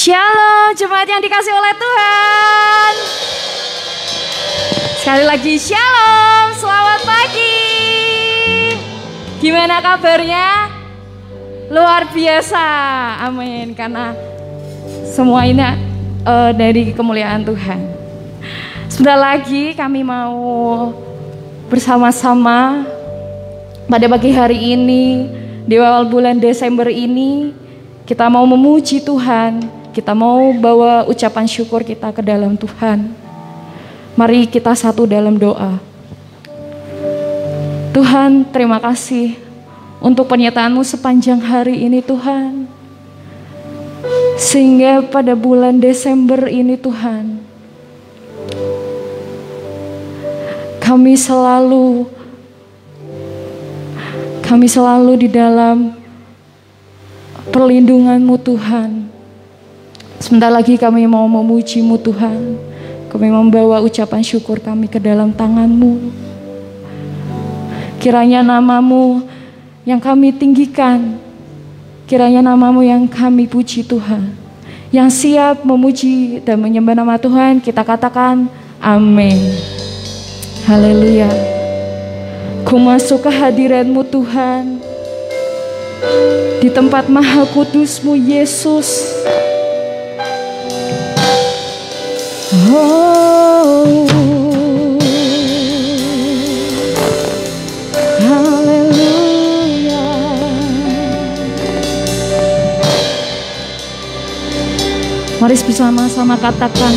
Shalom jemaat yang dikasih oleh Tuhan. Sekali lagi shalom, selamat pagi. Gimana kabarnya? Luar biasa, amin. Karena semua ini dari kemuliaan Tuhan. Sebentar lagi kami mau bersama-sama pada pagi hari ini, di awal bulan Desember ini, kita mau memuji Tuhan. Kita mau bawa ucapan syukur kita ke dalam Tuhan. Mari kita satu dalam doa. Tuhan, terima kasih untuk penyertaan-Mu sepanjang hari ini Tuhan. Sehingga pada bulan Desember ini Tuhan, kami selalu di dalam perlindungan-Mu Tuhan. Sebentar lagi kami mau memuji-Mu Tuhan. Kami membawa ucapan syukur kami ke dalam tangan-Mu. Kiranya nama-Mu yang kami tinggikan, kiranya nama-Mu yang kami puji Tuhan. Yang siap memuji dan menyembah nama Tuhan, kita katakan amin. Haleluya. Ku masuk ke hadirat-Mu Tuhan, di tempat maha kudus-Mu Yesus. Oh, haleluya. Mari bersama-sama katakan,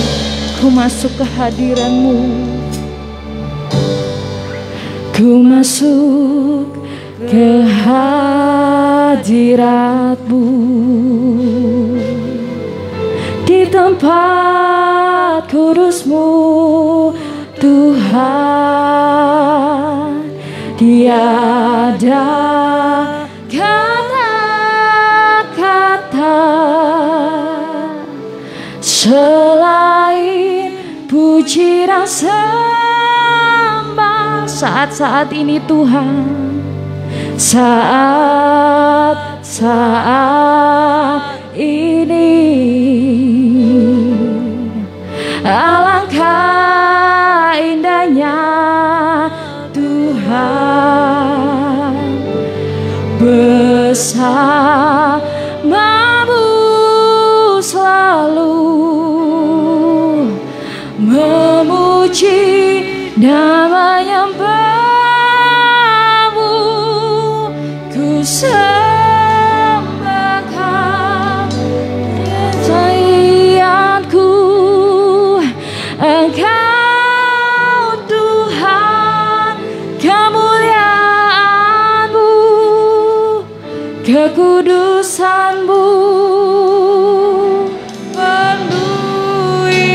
ku masuk ke hadirat-Mu. Ku masuk ke hadirat-Mu, di tempat kudus-Mu Tuhan. Tiada kata-kata selain puji dan sembah saat-saat ini Tuhan. Saat-saat ini alangkah indahnya Tuhan bersama-Mu selalu memuji dan menyembah-Mu. Ku sembahkan kesayanganku, Engkau Tuhan, kemuliaan-Mu, kekudusan-Mu penuhi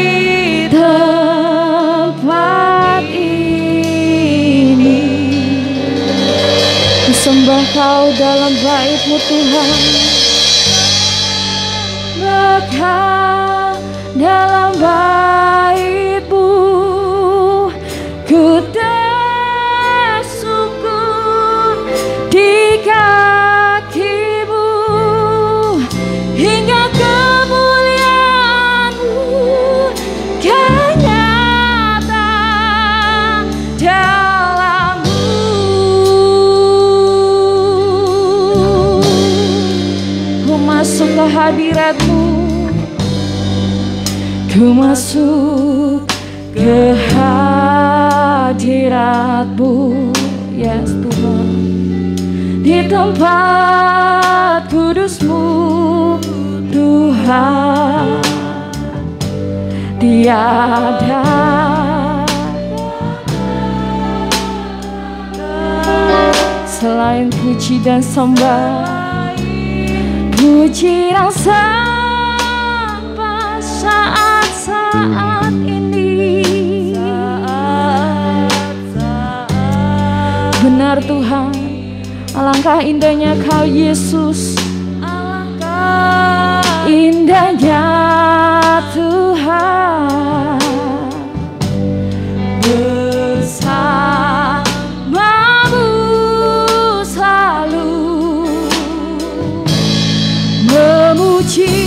tempat ini. Ku sembah Kau dalam bait-Mu Tuhan, Engkau dalam bait-Mu. Ku tersyukur di kaki-Mu, hingga kemuliaan-Mu kan nyata dalam-Mu. Ku masuk ke hadirat-Mu, ku masuk ke hadirat-Mu, yes Tuhan, di tempat kudus-Mu Tuhan. Tiada selain puji dan sembah, puji dan sembah saat ini. Benar Tuhan, alangkah indahnya Kau Yesus, alangkah indahnya Tuhan bersama-Mu selalu memuji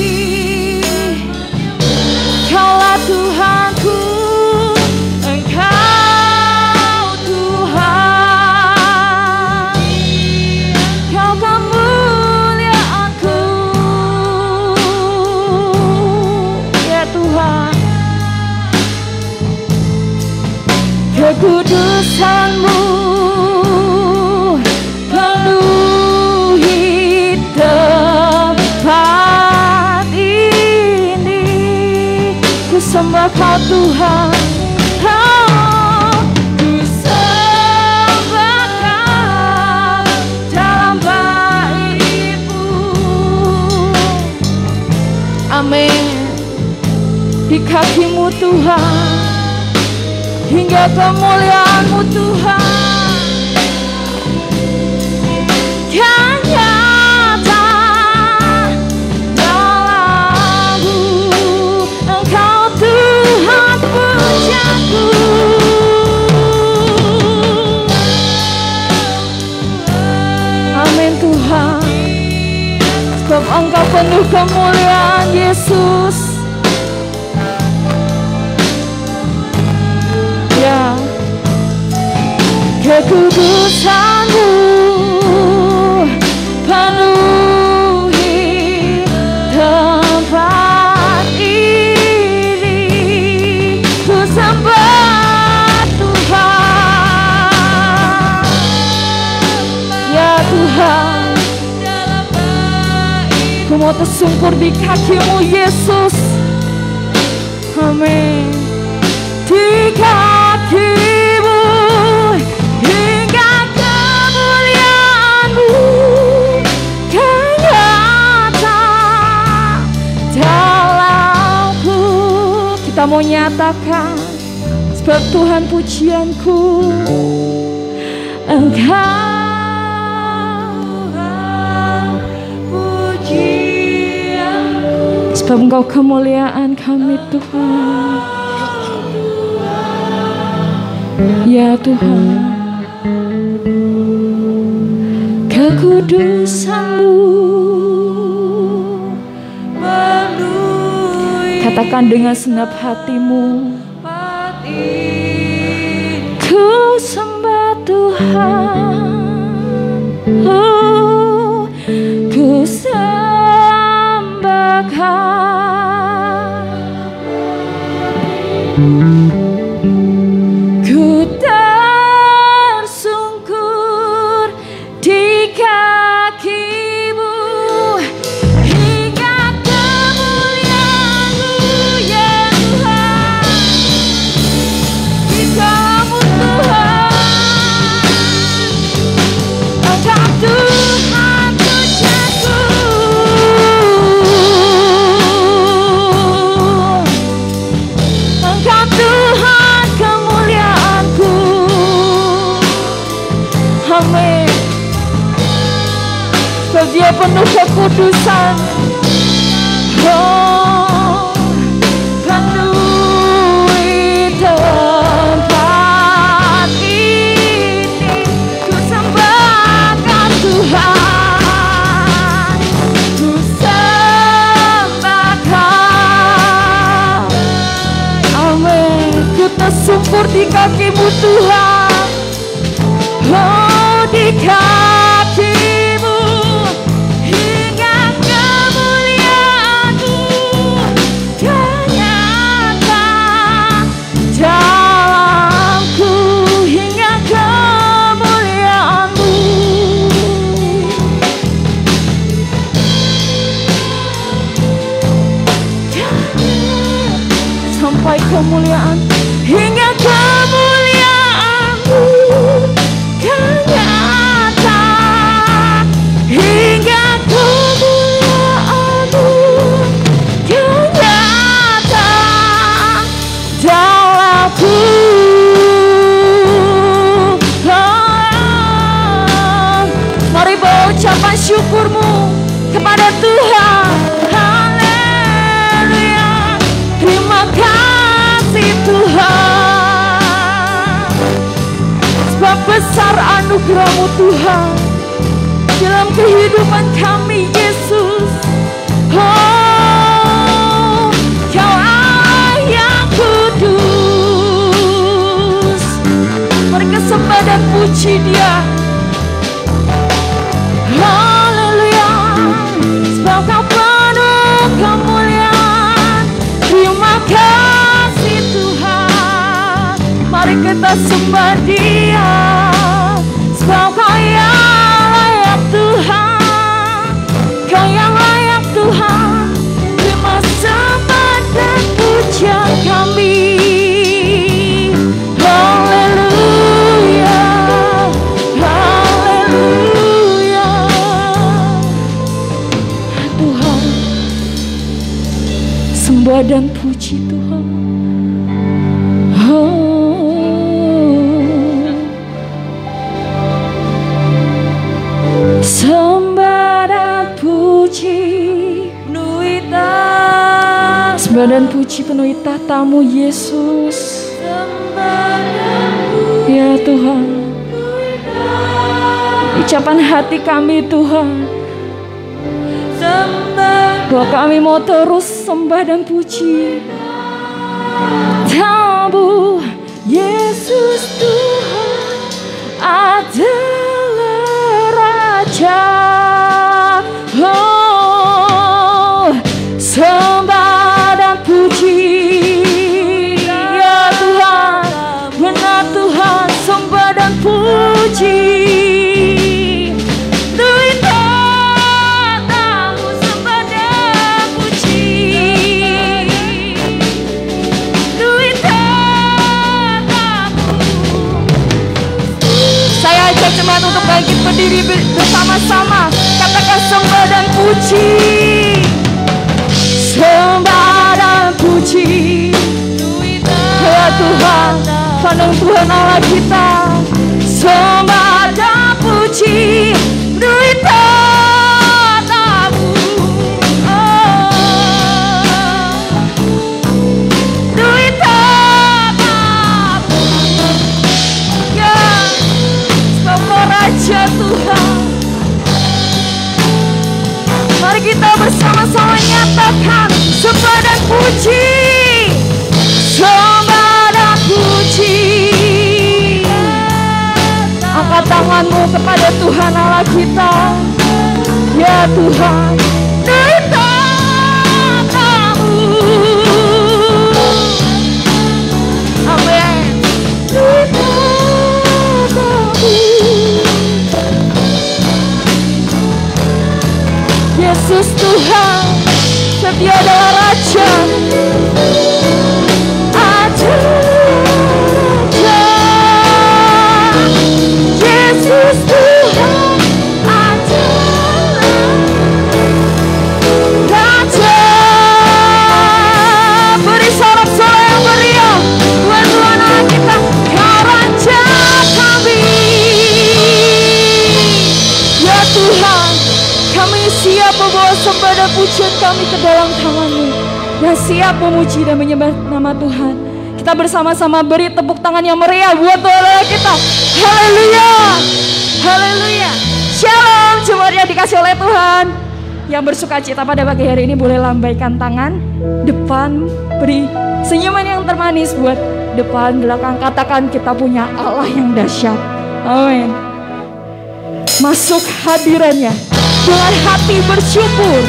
kekudusan-Mu penuhi tempat ini. Ku sembah Kau Tuhan, ku sembah Kau dalam bait-Mu. Amin. Di kaki-Mu Tuhan, hingga kemuliaan-Mu Tuhan kan nyata dalamku. Engkau Tuhan pujaku. Amin Tuhan. Sebab Engkau penuh kemuliaan Yesus. Ya, kekudusan-Mu penuhi tempat ini. Ku sembah Tuhan, ya Tuhan. Ku mau tersungkur di kaki-Mu Yesus. Amin. Di kaki-Mu hingga kemuliaan-Mu kan nyata dalamku. Kita mau nyatakan, sebab Tuhan pujianku, Engkau pujianku. Sebab Engkau kemuliaan kami Tuhan. Ya Tuhan, kekudusan-Mu. Katakan dengan senap hatimu, ku sembah Tuhan, ku sembah Kau. Ku tersungkur di kaki-Mu hingga kemuliaan-Mu, ya Tuhan. Di dalam-Mu Tuhan, Engkau Tuhan pujaku. Engkau Tuhan kemuliaanku. Amin. Sebab Dia penuh kekudusan. Oh, penuhi tempat ini. Ku sembahkan Tuhan, ku sembah Kau. Amin. Ku tersungkur di kaki-Mu Tuhan. Oh, di kaki-Mu hingga kemuliaan-Mu kan nyata dalamku. Hingga kemuliaan-Mu, sampai kemuliaan, hingga kemuliaan-Mu kan nyata. Hingga kemuliaan-Mu kan nyata dalamku. Mari bawa ucapan syukurmu kepada Tuhan. Haleluya. Terima kasih Tuhan, sebab besar anugerah-Mu Tuhan dalam kehidupan kami Yesus. Oh, Kau Allah yang kudus. Mari kesembah dan puji Dia. Haleluya. Sebab Kau penuh kemuliaan. Terima kasih Tuhan. Mari kita sembah Dia, sebab Kau yang layak Tuhan, Kau yang layak Tuhan. Terima sembah dan pujian kami. Haleluya, haleluya. Tuhan, sembah dan puji Tuhan. Sembah dan puji penuhi tahta, sembah dan puji penuhi tahta-Mu Yesus. Ya Tuhan, ucapan hati kami Tuhan, bahwa kami mau terus sembah dan puji Tahu Yesus Tuhan adalah Raja. Oh, sembah dan puji ya Tuhan, benar Tuhan, sembah dan puji. Jemaat untuk bangkit berdiri bersama-sama, katakan sembah dan puji, sembah dan puji ya Tuhan, pandang Tuhan Allah kita. Sembah dan puji Duh tahta-Mu, Duh tahta-Mu ya Raja Tuhan. Mari kita bersama-sama nyatakan sembah dan puji, sembah dan puji. Angkat tanganmu kepada Tuhan Allah kita, ya Tuhan. Duh tahta-Mu, amin. Duh tahta-Mu, Yesus Tuhan, setia adalah Raja, Raja. Yesus Tuhan adalah Raja. Beri sorak-sorai yang meriah buat Tuhan Allah kita, Kau Raja kami. Ya Tuhan, kami siap membawa sembah dan pujian kami ke dalam tangan-Mu, dan siap memuji dan menyembah nama Tuhan. Kita bersama-sama beri tepuk tangan yang meriah buat Tuhan Allah kita. Haleluya, haleluya. Shalom, jemaat yang dikasih oleh Tuhan. Yang bersuka cita pada pagi hari ini boleh lambaikan tangan depan, beri senyuman yang termanis buat depan, belakang. Katakan kita punya Allah yang dahsyat. Amin. Masuk hadirannya dengan hati bersyukur.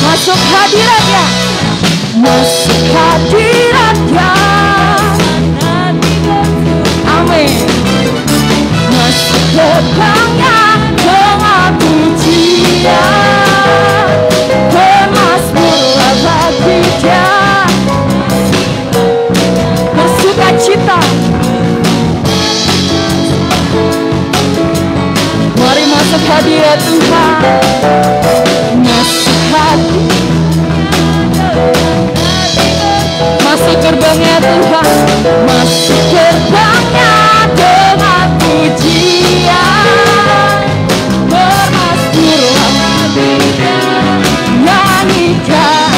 Masuk hadiratnya, masuk hadiratnya. Amin. Masuk gerbangnya dengan pujian, bermazmurlah bagi Dia, bersuka cita. Mari masuk hadirat Tuhan, masuk masuk gerbangnya Tuhan, masuk gerbangnya dengan pujian, bermazmurlah nyanyikan,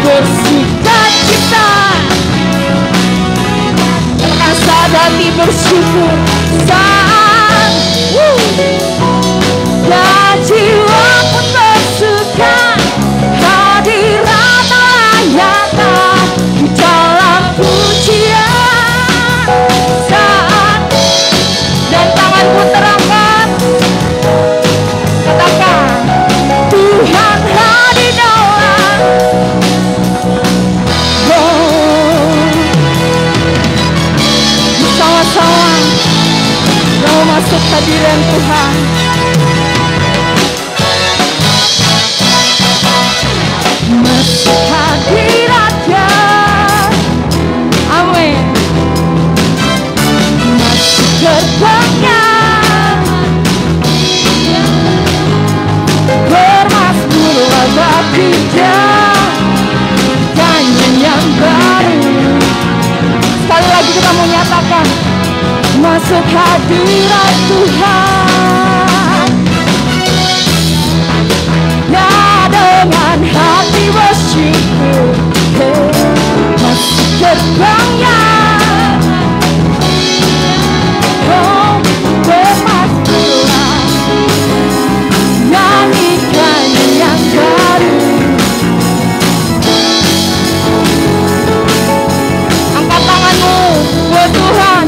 bersuka cita, rasa hati bersyukur saat dan jiwa pun bersuka. Hadirat Allah nyata di dalam pujian saat, dan tanganmu terangkat masuk hadirat Tuhan. Nah, dengan hati bersyukur, masuk gerbangnya. Oh, bermasuklah, nyanyikan yang baru. Angkat tanganmu buat Tuhan.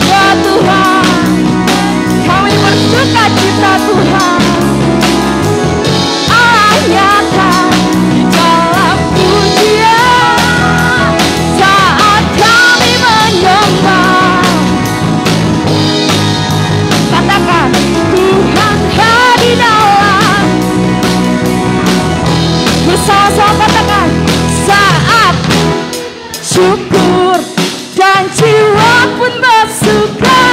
Buat Tuhan, kami bersuka cita Tuhan. Allah nyata di dalam pujian saat kami menyembah. Katakan Tuhan hadir dalam. Bersama-sama katakan saat syukur dan jiwa pun bersuka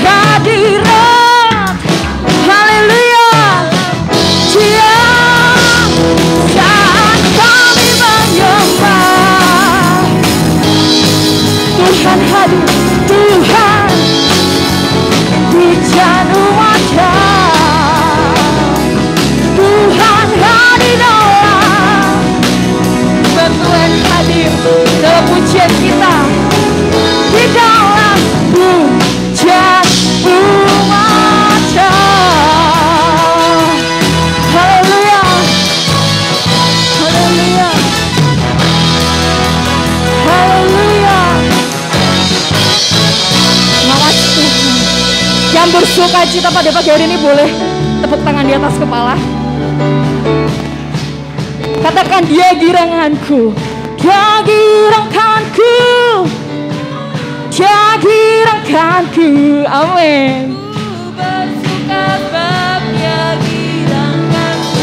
hadirat. Haleluya. Dia saat kami menyembah. Tuhan hadir, Tuhan hujan wajah. Tuhan hadir dalam. Tuhan hadir dalam pujian kita, di dalam hujan wajah. Haleluya, haleluya, haleluya. Makasih Tuhan. Yang bersuka cita pada pagi hari ini boleh tepuk tangan di atas kepala. Katakan dia giranganku, dia giranganku, dia giranganku. Amin. Bersuka sebab dia giranganku.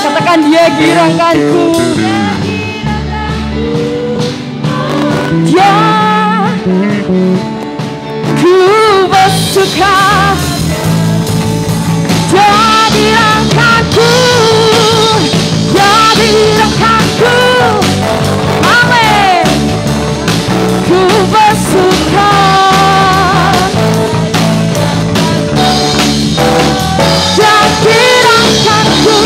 Katakan dia giranganku, dia ku bersuka, dia giranganku. Hadiratku, amin. Ku bersuka, hadiratku,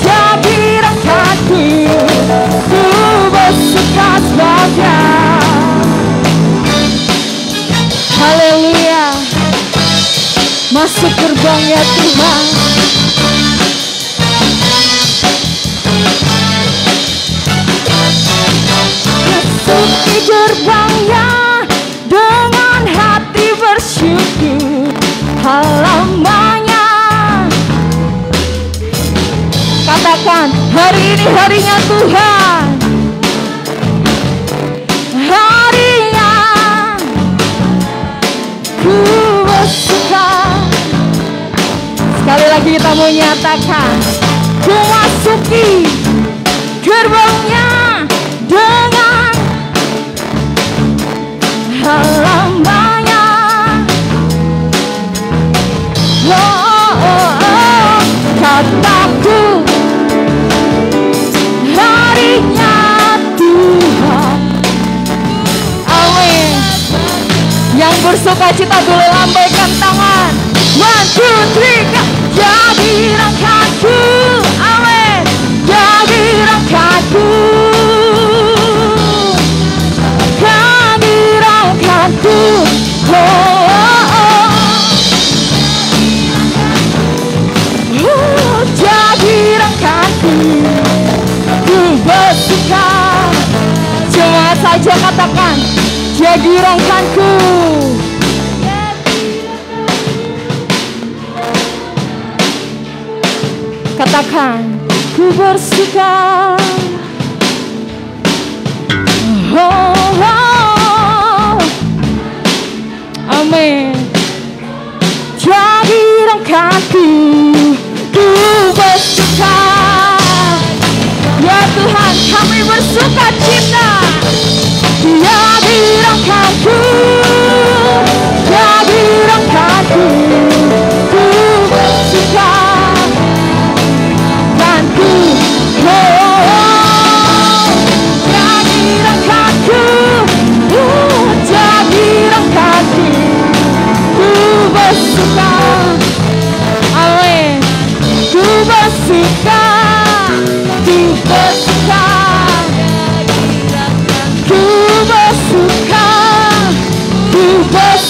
hadiratku. Ku bersuka sebabnya. Haleluya. Masuk gerbangnya Tuhan. Masuki gerbangnya dengan hati bersyukur, halamannya. Katakan hari ini harinya Tuhan, harinya ku bersuka. Sekali lagi kita mau nyatakan, ku masuki gerbangnya dengan halamannya. Kataku harinya Tuhan. Amin. Yang bersuka cita boleh lambaikan tangan. 1, 2, 3. Jadi rangkaku. Amin. Jadi rangkaku. Kehadiranku. Jadi rangkaku. Ku bersuka. Cuma saja katakan. Jadi rangkaku. Katakan, ku bersuka. Oh, oh. Amin. Jadi rangkaku, ku bersuka. Ya Tuhan, kami bersuka cita. Jadi rangkaku, jadi rangkaku, ku bersuka. Dan ku, oh, jadi rangkaku.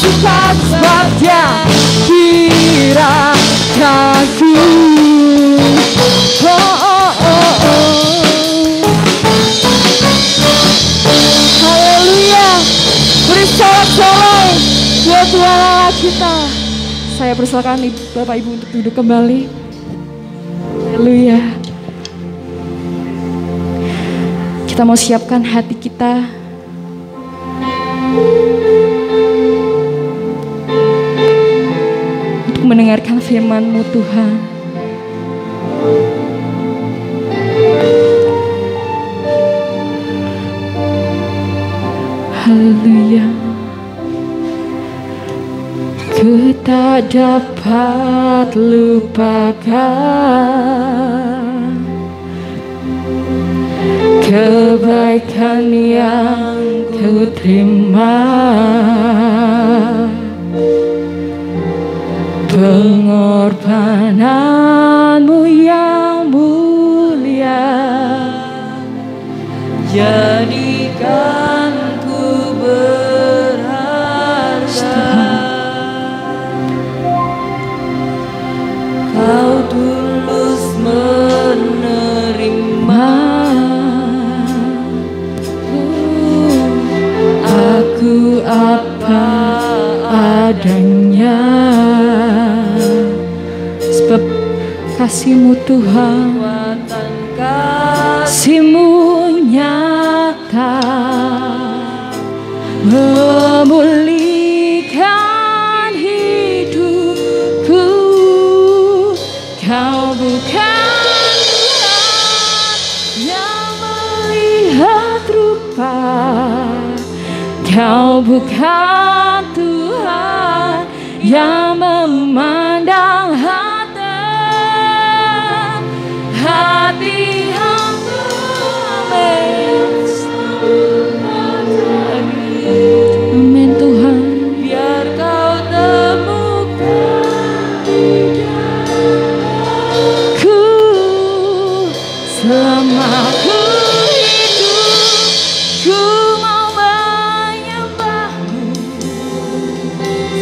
suka sebab Dia kirataku. Haleluya. Beri sorak-sorai buat Tuhan Allah kita. Saya persilakan Bapak Ibu untuk duduk kembali. Haleluya. Kita mau siapkan hati kita untuk mendengarkan firman-Mu Tuhan. Haleluya. Ku tak dapat lupakan kebaikan yang ku terima, pengorbanan-Mu yang mulia, jadikan ku berharga. Kau tulus menerima aku apa adanya, sebab kasih-Mu Tuhan, kasih-Mu nyata, memulihkan hidupku. Kau bukan Tuhan yang melihat rupa, Kau bukan Tuhan yang memandang hati hamba. Amin Tuhan. Biar Kau temukan ku selama ku hidup, ku mau menyembah-Mu,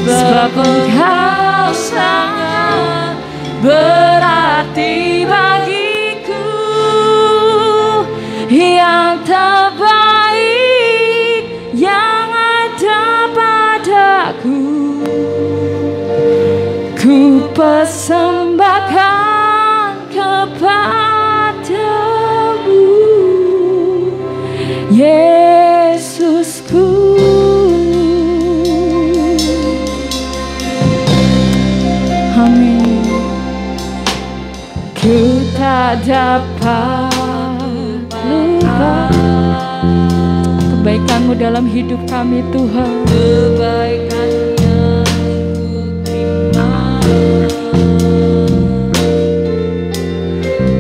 sebab Engkau sangat berarti bagiku. Yang terbaik yang ada padaku, ku persembahkan kepadamu, Yesusku. Amin. Ku tak dapat lupa kebaikan-Mu dalam hidup kami Tuhan. Kebaikan yang ku terima,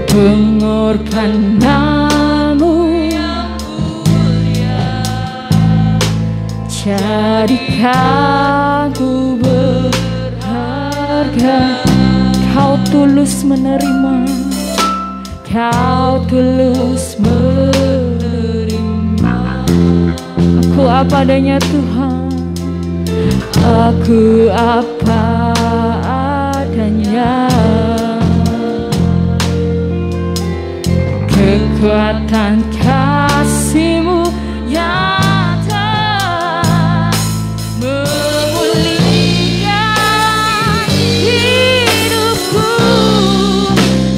pengorbanan-Mu yang mulia, jadikan ku berharga. Kau tulus menerima, Kau tulus menerima aku apa adanya Tuhan, aku apa adanya. Kekuatan kasih-Mu nyata, memulihkan hidupku.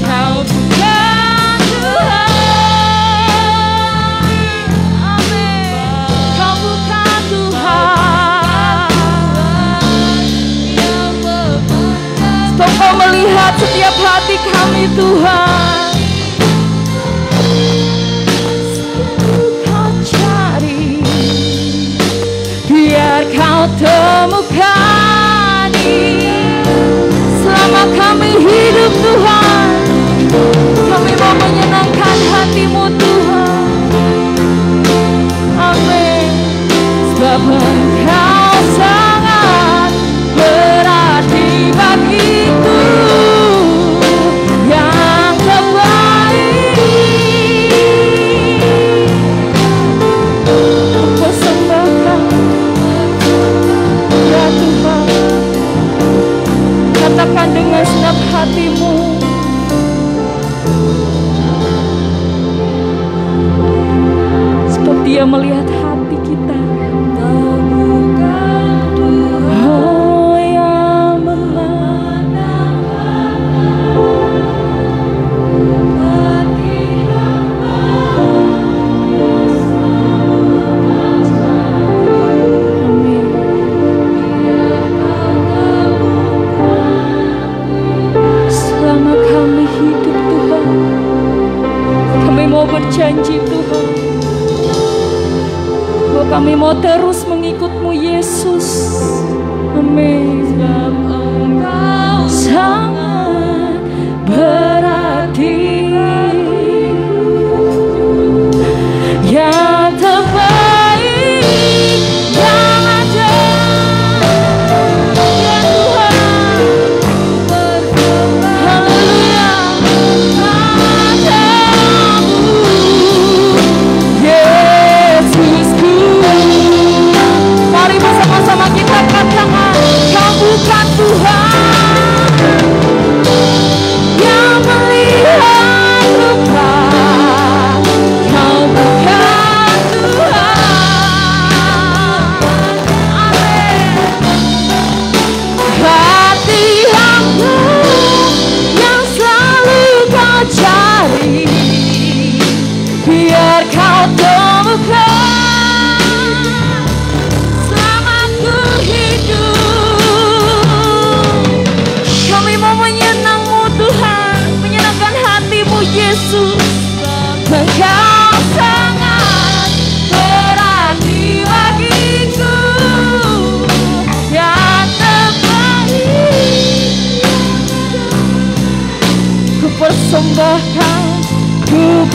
Kau bukan Tuhan, amin. Kau bukan Tuhan yang memandang. Kau melihat setiap hati kami Tuhan. Biar Kau temukan selama kami hidup Tuhan. Kami mau menyenangkan hati-Mu Tuhan, amin. Sebab Engkau sangat berarti bagiku. Yang terbaik persembahkan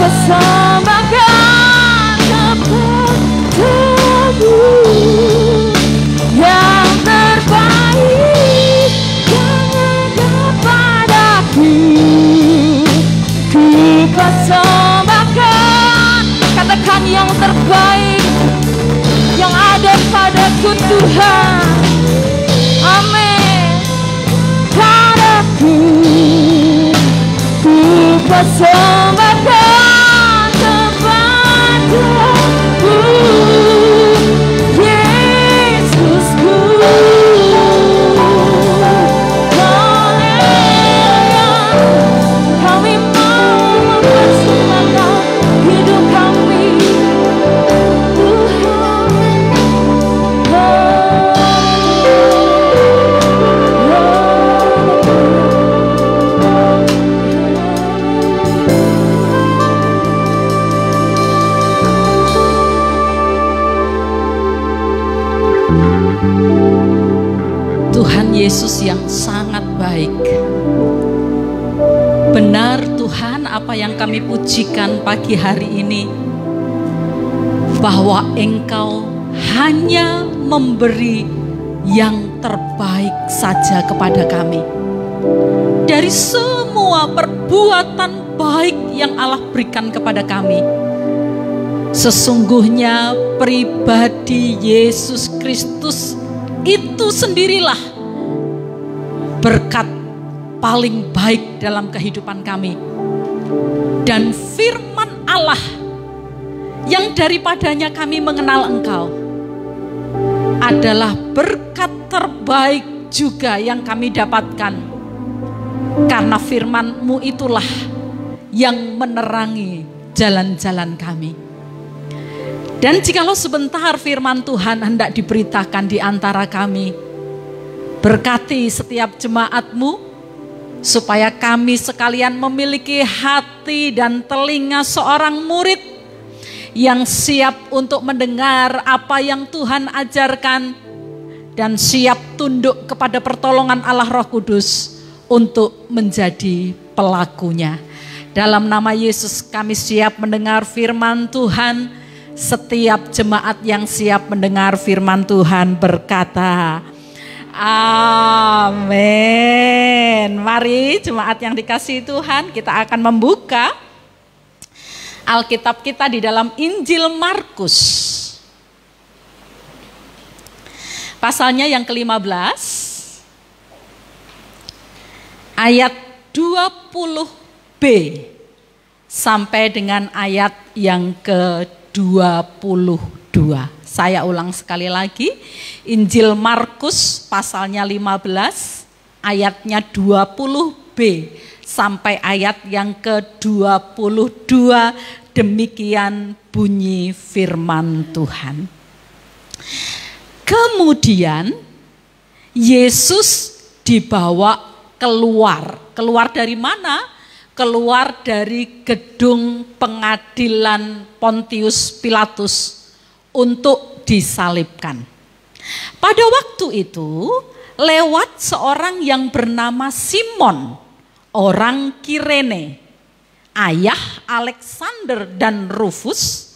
persembahkan kepadamu yang terbaik yang ada padaku. Ku persembahkan, katakan yang terbaik yang ada padaku Tuhan. Amin. Padaku ku persembahkan kepadamu Yesusku. Haleluya, kami mau mempersembahkan hidup kami Tuhan Yesus yang sangat baik. Benar Tuhan apa yang kami pujikan pagi hari ini, bahwa Engkau hanya memberi yang terbaik saja kepada kami. Dari semua perbuatan baik yang Allah berikan kepada kami, sesungguhnya pribadi Yesus Kristus itu sendirilah berkat paling baik dalam kehidupan kami. Dan firman Allah yang daripadanya kami mengenal Engkau adalah berkat terbaik juga yang kami dapatkan, karena firman-Mu itulah yang menerangi jalan-jalan kami. Dan jikalau sebentar firman Tuhan hendak diberitakan di antara kami, berkati setiap jemaat-Mu, supaya kami sekalian memiliki hati dan telinga seorang murid yang siap untuk mendengar apa yang Tuhan ajarkan dan siap tunduk kepada pertolongan Allah Roh Kudus untuk menjadi pelakunya. Dalam nama Yesus kami siap mendengar firman Tuhan. Setiap jemaat yang siap mendengar firman Tuhan berkata, amin. Mari jemaat yang dikasihi Tuhan, kita akan membuka Alkitab kita di dalam Injil Markus. Pasalnya yang ke-15, ayat 20b sampai dengan ayat yang ke-22. Saya ulang sekali lagi, Injil Markus pasalnya 15, ayatnya 20b sampai ayat yang ke-22. Demikian bunyi firman Tuhan. Kemudian Yesus dibawa keluar. Keluar dari mana? Keluar dari gedung pengadilan Pontius Pilatus untuk disalibkan. Pada waktu itu lewat seorang yang bernama Simon, orang Kirene, ayah Alexander dan Rufus,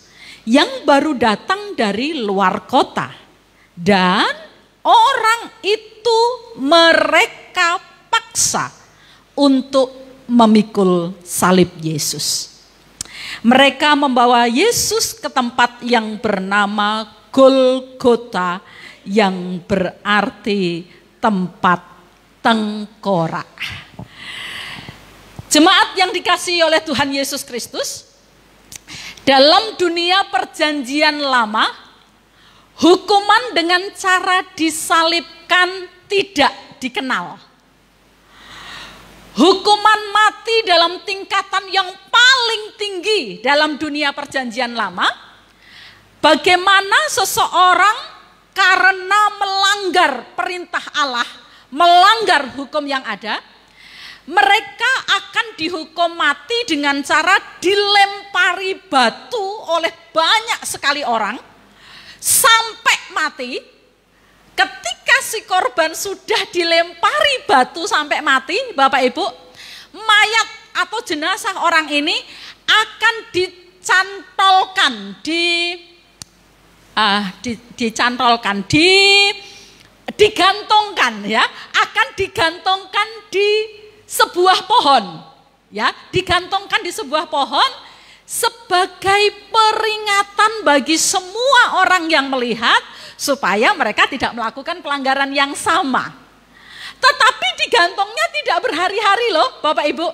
yang baru datang dari luar kota. Dan orang itu mereka paksa untuk memikul salib Yesus. Mereka membawa Yesus ke tempat yang bernama Golgota, yang berarti tempat tengkorak. Jemaat yang dikasihi oleh Tuhan Yesus Kristus, dalam dunia perjanjian lama, hukuman dengan cara disalibkan tidak dikenal. Hukuman mati dalam tingkatan yang paling tinggi dalam dunia perjanjian lama. Bagaimana seseorang karena melanggar perintah Allah, melanggar hukum yang ada, mereka akan dihukum mati dengan cara dilempari batu oleh banyak sekali orang sampai mati. Ketika si korban sudah dilempari batu sampai mati, Bapak Ibu, mayat atau jenazah orang ini akan digantungkan ya, akan digantungkan di sebuah pohon ya, digantungkan di sebuah pohon sebagai peringatan bagi semua orang yang melihat supaya mereka tidak melakukan pelanggaran yang sama. Tetapi digantungnya tidak berhari-hari loh Bapak Ibu.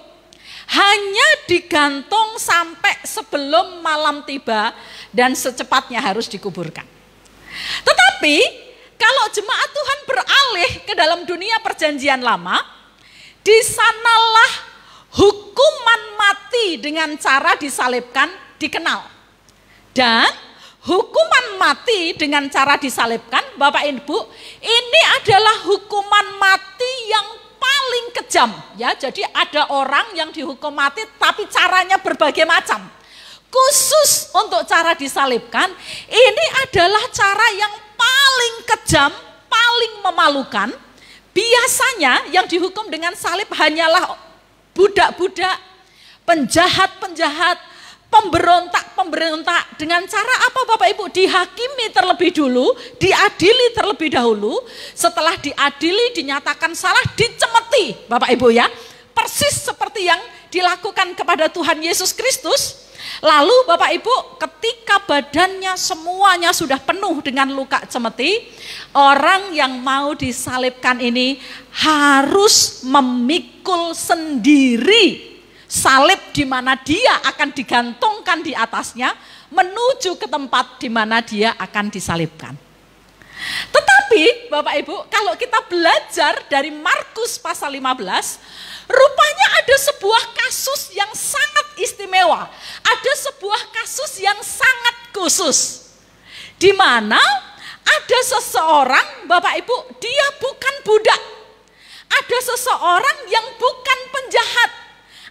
Hanya digantung sampai sebelum malam tiba dan secepatnya harus dikuburkan. Tetapi kalau jemaat Tuhan beralih ke dalam dunia perjanjian lama, di sanalah hukuman mati dengan cara disalibkan dikenal. Dan hukuman mati dengan cara disalibkan, Bapak Ibu, ini adalah hukuman mati yang paling kejam ya. Jadi ada orang yang dihukum mati tapi caranya berbagai macam. Khusus untuk cara disalibkan, ini adalah cara yang paling kejam, paling memalukan. Biasanya yang dihukum dengan salib hanyalah budak-budak, penjahat-penjahat, pemberontak-pemberontak. Dengan cara apa Bapak Ibu? Dihakimi terlebih dulu, diadili terlebih dahulu. Setelah diadili, dinyatakan salah, dicemeti Bapak Ibu ya. Persis seperti yang dilakukan kepada Tuhan Yesus Kristus. Lalu Bapak Ibu, ketika badannya semuanya sudah penuh dengan luka cemeti, orang yang mau disalibkan ini harus memikul sendiri salib di mana dia akan digantungkan di atasnya menuju ke tempat di mana dia akan disalibkan. Tetapi Bapak Ibu, kalau kita belajar dari Markus pasal 15, rupanya ada sebuah kasus yang sangat istimewa. Ada sebuah kasus yang sangat khusus. Di mana ada seseorang, Bapak Ibu, dia bukan budak. Ada seseorang yang bukan penjahat.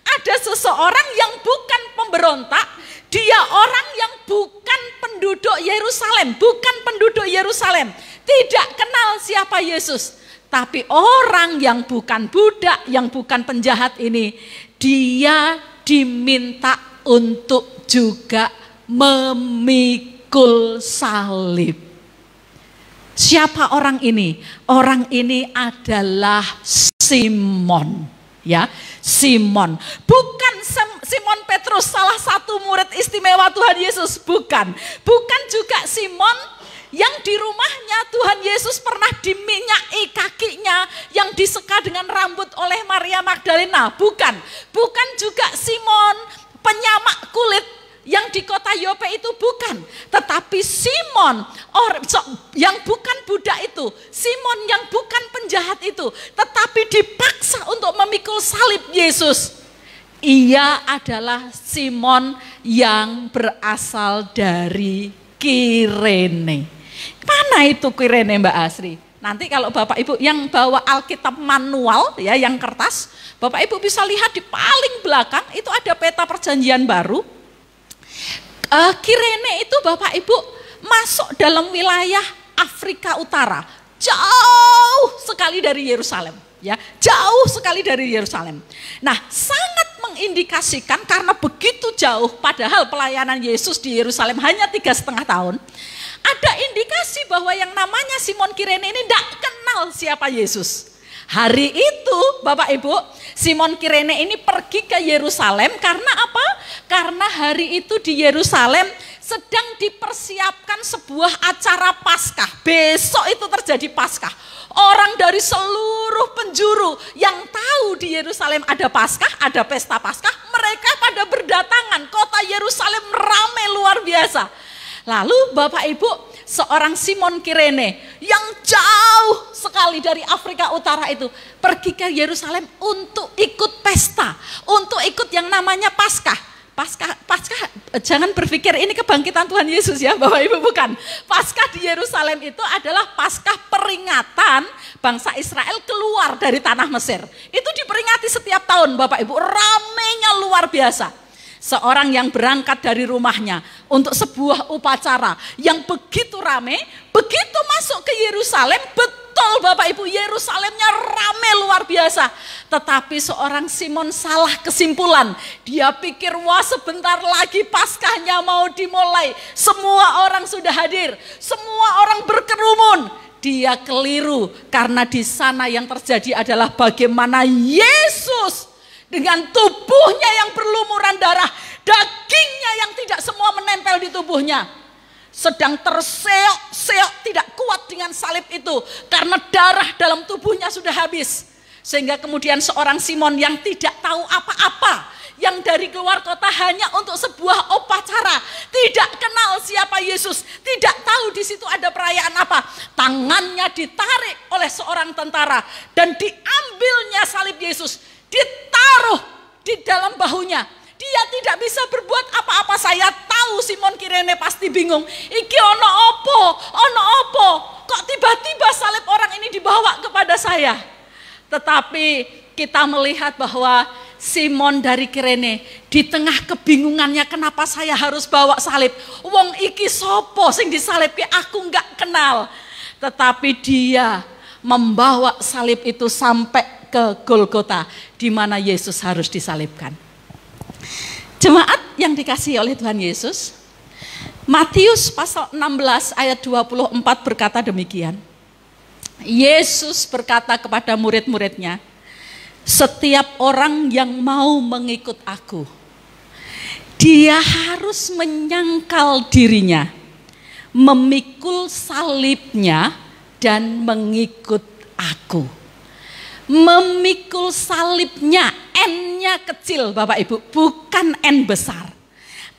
Ada seseorang yang bukan pemberontak. Dia orang yang bukan penduduk Yerusalem. Bukan penduduk Yerusalem. Tidak kenal siapa Yesus. Tapi orang yang bukan budak, yang bukan penjahat ini, dia diminta untuk juga memikul salib. Siapa orang ini? Orang ini adalah Simon. Ya, Simon. Bukan Simon Petrus, salah satu murid istimewa Tuhan Yesus. Bukan. Bukan juga Simon yang di rumahnya Tuhan Yesus pernah diminyaki kakinya yang diseka dengan rambut oleh Maria Magdalena. Bukan. Bukan juga Simon penyamak kulit yang di kota Yope itu, bukan. Tetapi Simon yang bukan budak itu, Simon yang bukan penjahat itu, tetapi dipaksa untuk memikul salib Yesus. Ia adalah Simon yang berasal dari Kirene. Mana itu Kirene Mbak Asri? Nanti kalau Bapak Ibu yang bawa Alkitab manual ya, yang kertas, Bapak Ibu bisa lihat di paling belakang itu ada peta perjanjian baru. Kirene itu Bapak Ibu masuk dalam wilayah Afrika Utara, jauh sekali dari Yerusalem, ya, jauh sekali dari Yerusalem. Nah, sangat mengindikasikan karena begitu jauh, padahal pelayanan Yesus di Yerusalem hanya 3,5 tahun. Ada indikasi bahwa yang namanya Simon Kirene ini tidak kenal siapa Yesus. Hari itu Bapak Ibu, Simon Kirene ini pergi ke Yerusalem karena apa? Karena hari itu di Yerusalem sedang dipersiapkan sebuah acara Paskah. Besok itu terjadi Paskah. Orang dari seluruh penjuru yang tahu di Yerusalem ada Paskah, ada pesta Paskah, mereka pada berdatangan. Kota Yerusalem ramai luar biasa. Lalu Bapak Ibu, seorang Simon Kirene yang jauh sekali dari Afrika Utara itu pergi ke Yerusalem untuk ikut pesta, untuk ikut yang namanya Paskah. Paskah, jangan berpikir ini kebangkitan Tuhan Yesus ya Bapak Ibu, bukan. Paskah di Yerusalem itu adalah Paskah peringatan bangsa Israel keluar dari tanah Mesir. Itu diperingati setiap tahun Bapak Ibu, ramainya luar biasa. Seorang yang berangkat dari rumahnya untuk sebuah upacara yang begitu ramai, begitu masuk ke Yerusalem, betul Bapak Ibu, Yerusalem Yerusalemnya rame luar biasa. Tetapi seorang Simon salah kesimpulan. Dia pikir, wah sebentar lagi Paskahnya mau dimulai. Semua orang sudah hadir, semua orang berkerumun. Dia keliru karena di sana yang terjadi adalah bagaimana Yesus dengan tubuhnya yang berlumuran darah, dagingnya yang tidak semua menempel di tubuhnya, sedang terseok-seok tidak kuat dengan salib itu karena darah dalam tubuhnya sudah habis. Sehingga kemudian seorang Simon yang tidak tahu apa-apa, yang dari keluar kota hanya untuk sebuah upacara, tidak kenal siapa Yesus, tidak tahu di situ ada perayaan apa, tangannya ditarik oleh seorang tentara dan diambilnya salib Yesus, ditaruh di dalam bahunya. Dia tidak bisa berbuat apa-apa. Saya tahu Simon Kirene pasti bingung. Iki ono opo, kok tiba-tiba salib orang ini dibawa kepada saya. Tetapi kita melihat bahwa Simon dari Kirene di tengah kebingungannya, kenapa saya harus bawa salib? Wong iki sopo sing disalibke, aku nggak kenal. Tetapi dia membawa salib itu sampai ke Golgota, di mana Yesus harus disalibkan. Jemaat yang dikasihi oleh Tuhan Yesus, Matius pasal 16 ayat 24 berkata demikian. Yesus berkata kepada murid-muridnya, setiap orang yang mau mengikut aku, dia harus menyangkal dirinya, memikul salibnya dan mengikut aku. Memikul salibnya, N-nya kecil Bapak Ibu, bukan N besar.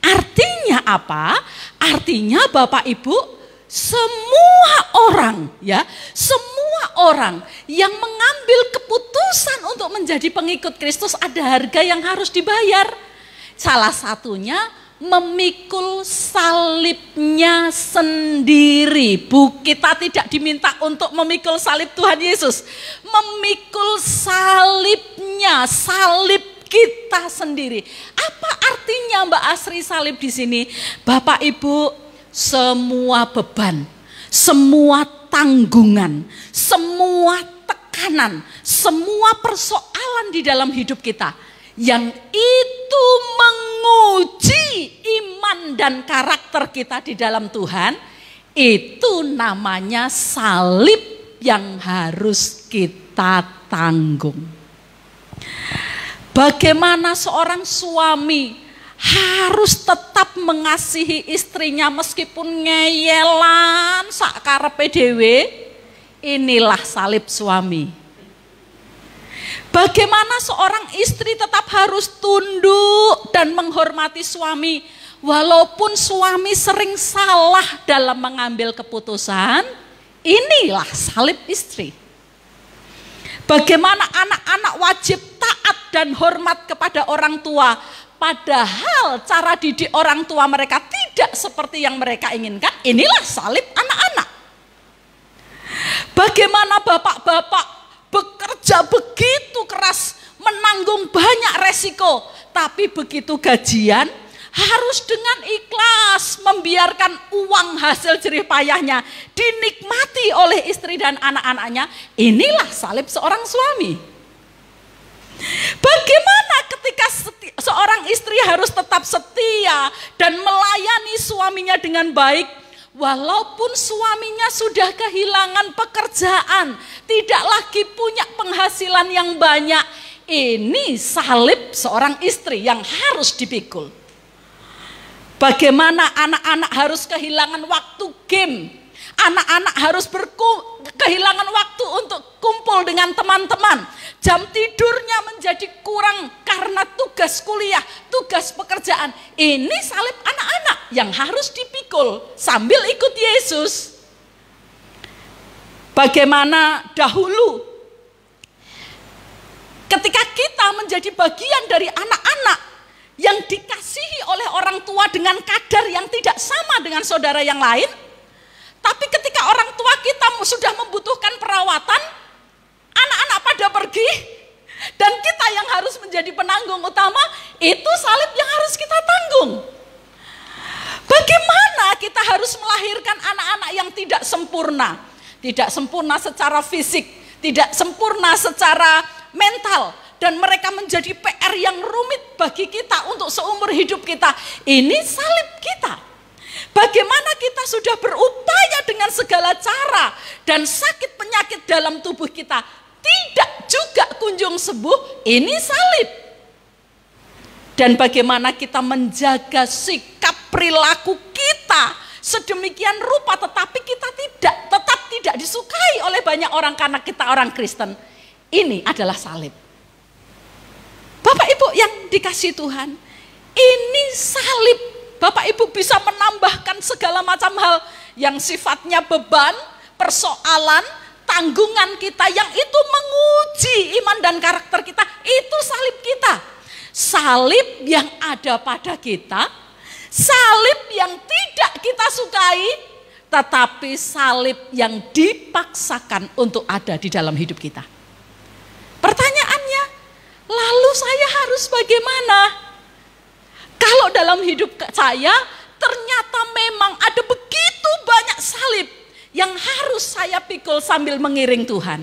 Artinya apa? Artinya Bapak Ibu, semua orang yang mengambil keputusan untuk menjadi pengikut Kristus ada harga yang harus dibayar. Salah satunya memikul salibnya sendiri. Kita tidak diminta untuk memikul salib Tuhan Yesus. Memikul salibnya, salib kita sendiri. Apa artinya Mbak Asri salib di sini? Bapak Ibu, semua beban, semua tanggungan, semua tekanan, semua persoalan di dalam hidup kita yang itu menguji iman dan karakter kita di dalam Tuhan, itu namanya salib yang harus kita tanggung. Bagaimana seorang suami harus tetap mengasihi istrinya meskipun ngeyelan sakarepe dhewe, inilah salib suami. Bagaimana seorang istri tetap harus tunduk dan menghormati suami walaupun suami sering salah dalam mengambil keputusan, inilah salib istri. Bagaimana anak-anak wajib taat dan hormat kepada orang tua, padahal cara didik orang tua mereka tidak seperti yang mereka inginkan, inilah salib anak-anak. Bagaimana bapak-bapak bekerja begitu keras, menanggung banyak resiko, tapi begitu gajian harus dengan ikhlas membiarkan uang hasil jerih payahnya dinikmati oleh istri dan anak-anaknya. Inilah salib seorang suami. Bagaimana ketika seorang istri harus tetap setia dan melayani suaminya dengan baik, walaupun suaminya sudah kehilangan pekerjaan, tidak lagi punya penghasilan yang banyak. Ini salib seorang istri yang harus dipikul. Bagaimana anak-anak harus kehilangan waktu game, anak-anak harus kehilangan waktu untuk kumpul dengan teman-teman. Jam tidurnya menjadi kurang karena tugas kuliah, tugas pekerjaan. Ini salib anak-anak yang harus dipikul sambil ikut Yesus. Bagaimana dahulu ketika kita menjadi bagian dari anak-anak yang dikasihi oleh orang tua dengan kadar yang tidak sama dengan saudara yang lain, tapi ketika orang tua kita sudah membutuhkan perawatan, anak-anak pada pergi, dan kita yang harus menjadi penanggung utama, itu salib yang harus kita tanggung. Bagaimana kita harus melahirkan anak-anak yang tidak sempurna? Tidak sempurna secara fisik, tidak sempurna secara mental, dan mereka menjadi PR yang rumit bagi kita untuk seumur hidup kita. Ini salib kita. Bagaimana kita sudah berupaya dengan segala cara dan sakit penyakit dalam tubuh kita tidak juga kunjung sembuh, ini salib. Dan bagaimana kita menjaga sikap perilaku kita sedemikian rupa, tetapi kita tetap tidak disukai oleh banyak orang karena kita orang Kristen. Ini adalah salib. Bapak Ibu yang dikasihi Tuhan, ini salib. Bapak Ibu bisa menambahkan segala macam hal yang sifatnya beban, persoalan, tanggungan kita yang itu menguji iman dan karakter kita. Itu salib kita. Salib yang ada pada kita, salib yang tidak kita sukai, tetapi salib yang dipaksakan untuk ada di dalam hidup kita. Pertanyaannya, lalu saya harus bagaimana? Kalau dalam hidup saya ternyata memang ada begitu banyak salib yang harus saya pikul sambil mengiring Tuhan.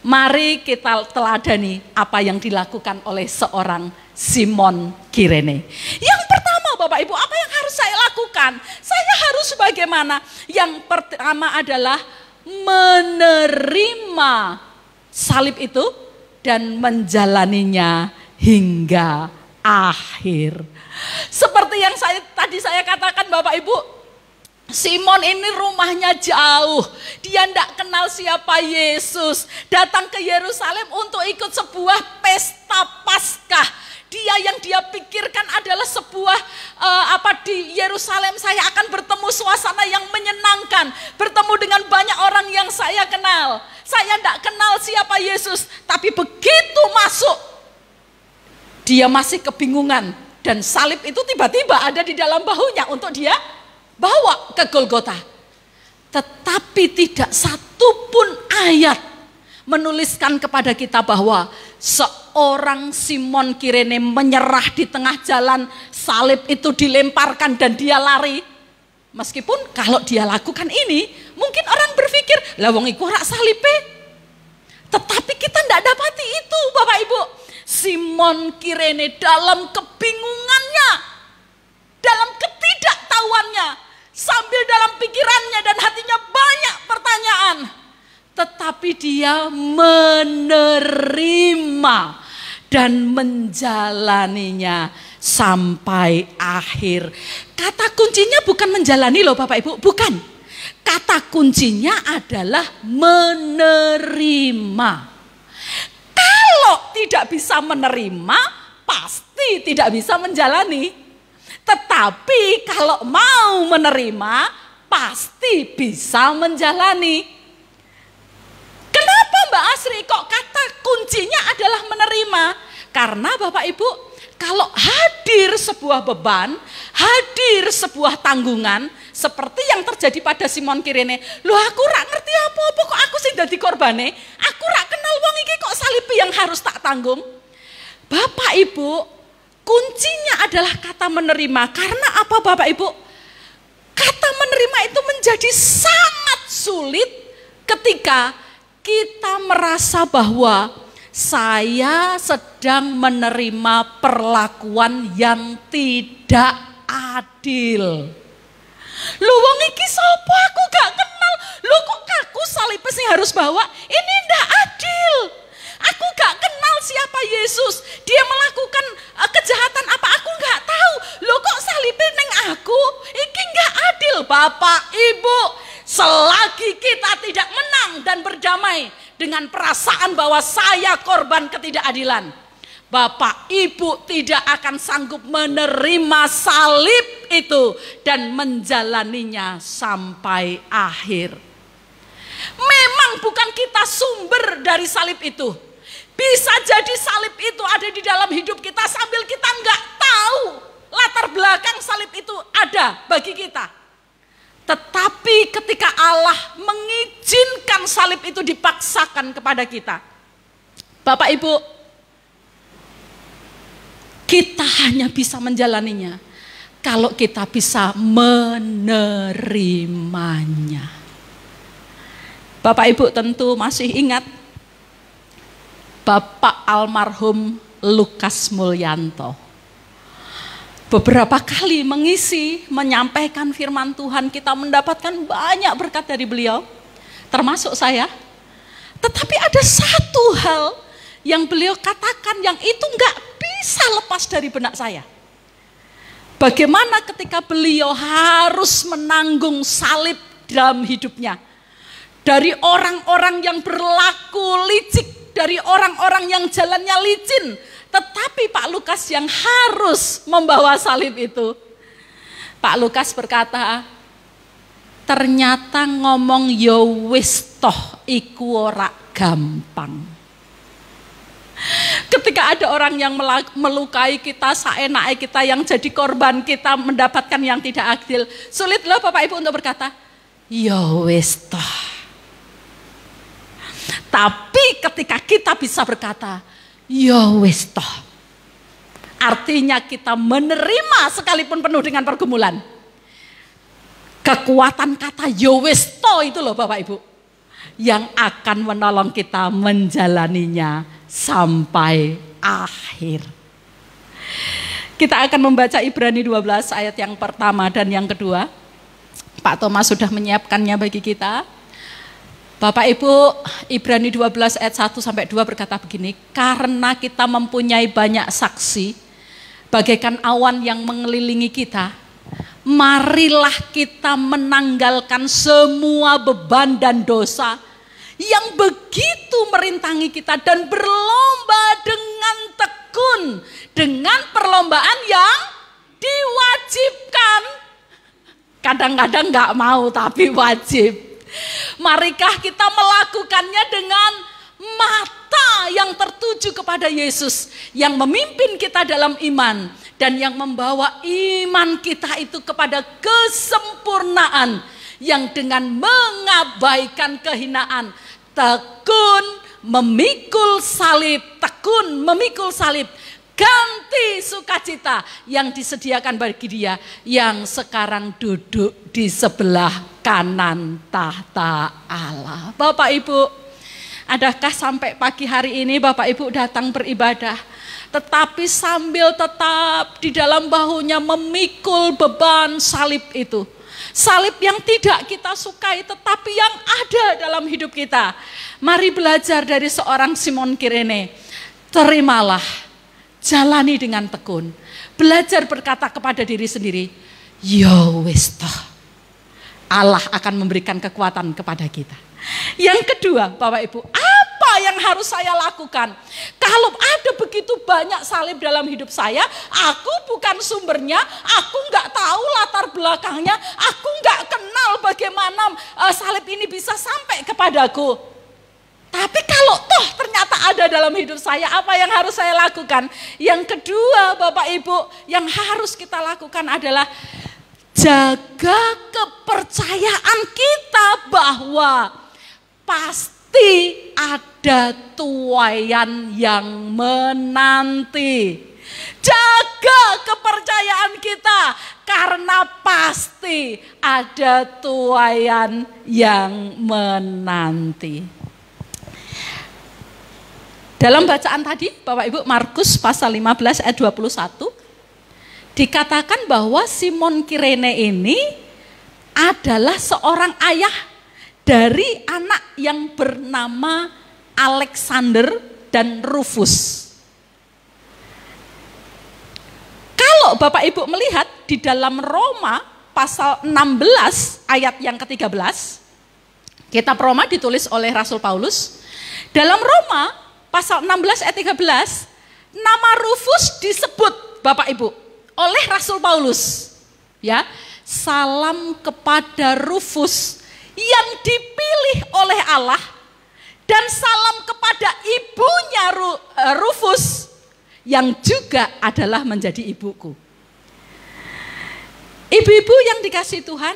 Mari kita teladani apa yang dilakukan oleh seorang Simon Kirene. Yang pertama Bapak Ibu, apa yang harus saya lakukan? Saya harus bagaimana? Yang pertama adalah menerima salib itu dan menjalaninya hingga akhir. Seperti yang tadi saya katakan Bapak Ibu, Simon ini rumahnya jauh, dia tidak kenal siapa Yesus, datang ke Yerusalem untuk ikut sebuah pesta Paskah. Yang dia pikirkan adalah sebuah di Yerusalem saya akan bertemu suasana yang menyenangkan, bertemu dengan banyak orang yang saya kenal. Saya tidak kenal siapa Yesus, tapi begitu masuk dia masih kebingungan, dan salib itu tiba-tiba ada di dalam bahunya untuk dia bawa ke Golgota. Tetapi tidak satupun ayat menuliskan kepada kita bahwa seorang Simon Kirene menyerah di tengah jalan, salib itu dilemparkan dan dia lari. Meskipun kalau dia lakukan ini, mungkin orang berpikir, lah wong iku rak salibe. Tetapi kita tidak dapati itu Bapak Ibu. Simon Kirene dalam kebingungannya, dalam ketidaktahuannya, sambil dalam pikirannya dan hatinya banyak pertanyaan, tetapi dia menerima dan menjalaninya sampai akhir. Kata kuncinya bukan menjalani loh Bapak Ibu, bukan. Kata kuncinya adalah menerima. Kalau tidak bisa menerima, pasti tidak bisa menjalani. Tetapi kalau mau menerima, pasti bisa menjalani. Kenapa Mbak Asri kok kata kuncinya adalah menerima? Karena Bapak Ibu, kalau hadir sebuah beban, hadir sebuah tanggungan, seperti yang terjadi pada Simon Kirene, loh aku rak ngerti apa-apa kok aku sing dadi korbane, aku rak kenal wong iki kok salibi yang harus tak tanggung. Bapak Ibu, kuncinya adalah kata menerima. Karena apa Bapak Ibu? Kata menerima itu menjadi sangat sulit ketika kita merasa bahwa saya sedang menerima perlakuan yang tidak adil. Lu wong iki sapa aku gak kenal. Lu kok aku salib sing harus bawa? Ini ndak adil. Aku gak kenal siapa Yesus. Dia melakukan kejahatan apa aku gak tahu. Lu kok salibnya neng aku? Iki gak adil Bapak Ibu. Selagi kita tidak menang dan berdamai dengan perasaan bahwa saya korban ketidakadilan, Bapak Ibu tidak akan sanggup menerima salib itu dan menjalaninya sampai akhir. Memang bukan kita sumber dari salib itu. Bisa jadi salib itu ada di dalam hidup kita sambil kita nggak tahu latar belakang salib itu ada bagi kita. Tetapi ketika Allah mengizinkan salib itu dipaksakan kepada kita, Bapak Ibu, kita hanya bisa menjalaninya kalau kita bisa menerimanya. Bapak Ibu tentu masih ingat Bapak almarhum Lukas Mulyanto. Beberapa kali mengisi, menyampaikan firman Tuhan, kita mendapatkan banyak berkat dari beliau, termasuk saya. Tetapi ada satu hal yang beliau katakan yang itu nggak bisa lepas dari benak saya. Bagaimana ketika beliau harus menanggung salib dalam hidupnya. Dari orang-orang yang berlaku licik, dari orang-orang yang jalannya licin. Tetapi Pak Lukas yang harus membawa salib itu. Pak Lukas berkata, ternyata ngomong yo wis toh iku ora gampang. Ketika ada orang yang melukai kita, saenake kita, yang jadi korban kita mendapatkan yang tidak adil, sulit loh Bapak Ibu untuk berkata, yo wis toh. Tapi ketika kita bisa berkata, yo wis toh, artinya kita menerima sekalipun penuh dengan pergumulan. Kekuatan kata yo wis toh itu loh Bapak Ibu, yang akan menolong kita menjalaninya sampai akhir. Kita akan membaca Ibrani 12 ayat yang pertama dan yang kedua. Pak Thomas sudah menyiapkannya bagi kita. Bapak Ibu, Ibrani 12 ayat 1 sampai 2 berkata begini, karena kita mempunyai banyak saksi, bagaikan awan yang mengelilingi kita, marilah kita menanggalkan semua beban dan dosa yang begitu merintangi kita dan berlomba dengan tekun, dengan perlombaan yang diwajibkan. Kadang-kadang nggak mau tapi wajib. Marikah kita melakukannya dengan mata yang tertuju kepada Yesus, yang memimpin kita dalam iman dan yang membawa iman kita itu kepada kesempurnaan, yang dengan mengabaikan kehinaan tekun memikul salib, ganti sukacita yang disediakan bagi dia yang sekarang duduk di sebelah kanan tahta Allah. Bapak Ibu, adakah sampai pagi hari ini Bapak Ibu datang beribadah, tetapi sambil tetap di dalam bahunya memikul beban salib itu? Salib yang tidak kita sukai tetapi yang ada dalam hidup kita. Mari belajar dari seorang Simon Kirene. Terimalah, jalani dengan tekun. Belajar berkata kepada diri sendiri, yo wis toh. Allah akan memberikan kekuatan kepada kita. Yang kedua, Bapak Ibu, apa yang harus saya lakukan? Kalau ada begitu banyak salib dalam hidup saya, aku bukan sumbernya, aku nggak tahu latar belakangnya, aku nggak kenal bagaimana salib ini bisa sampai kepadaku. Tapi kalau toh ternyata ada dalam hidup saya, apa yang harus saya lakukan? Yang kedua, Bapak Ibu, yang harus kita lakukan adalah jaga kepercayaan kita bahwa pasti ada tuaian yang menanti. Jaga kepercayaan kita karena pasti ada tuaian yang menanti. Dalam bacaan tadi Bapak Ibu, Markus pasal 15 ayat 21, dikatakan bahwa Simon Kirene ini adalah seorang ayah dari anak yang bernama Alexander dan Rufus. Kalau Bapak Ibu melihat di dalam Roma pasal 16 ayat yang ke-13, kitab Roma ditulis oleh Rasul Paulus. Dalam Roma pasal 16 ayat 13, nama Rufus disebut Bapak Ibu oleh Rasul Paulus. Ya, salam kepada Rufus yang dipilih oleh Allah, dan salam kepada ibunya Rufus yang juga adalah menjadi ibuku. Ibu-ibu yang dikasihi Tuhan,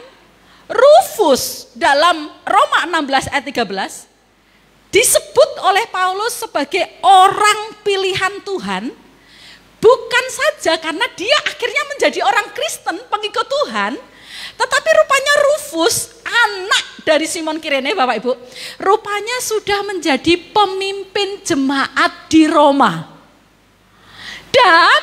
Rufus dalam Roma 16 ayat 13 disebut oleh Paulus sebagai orang pilihan Tuhan. Bukan saja karena dia akhirnya menjadi orang Kristen, pengikut Tuhan, tetapi rupanya Rufus anak dari Simon Kirene, Bapak Ibu, rupanya sudah menjadi pemimpin jemaat di Roma. Dan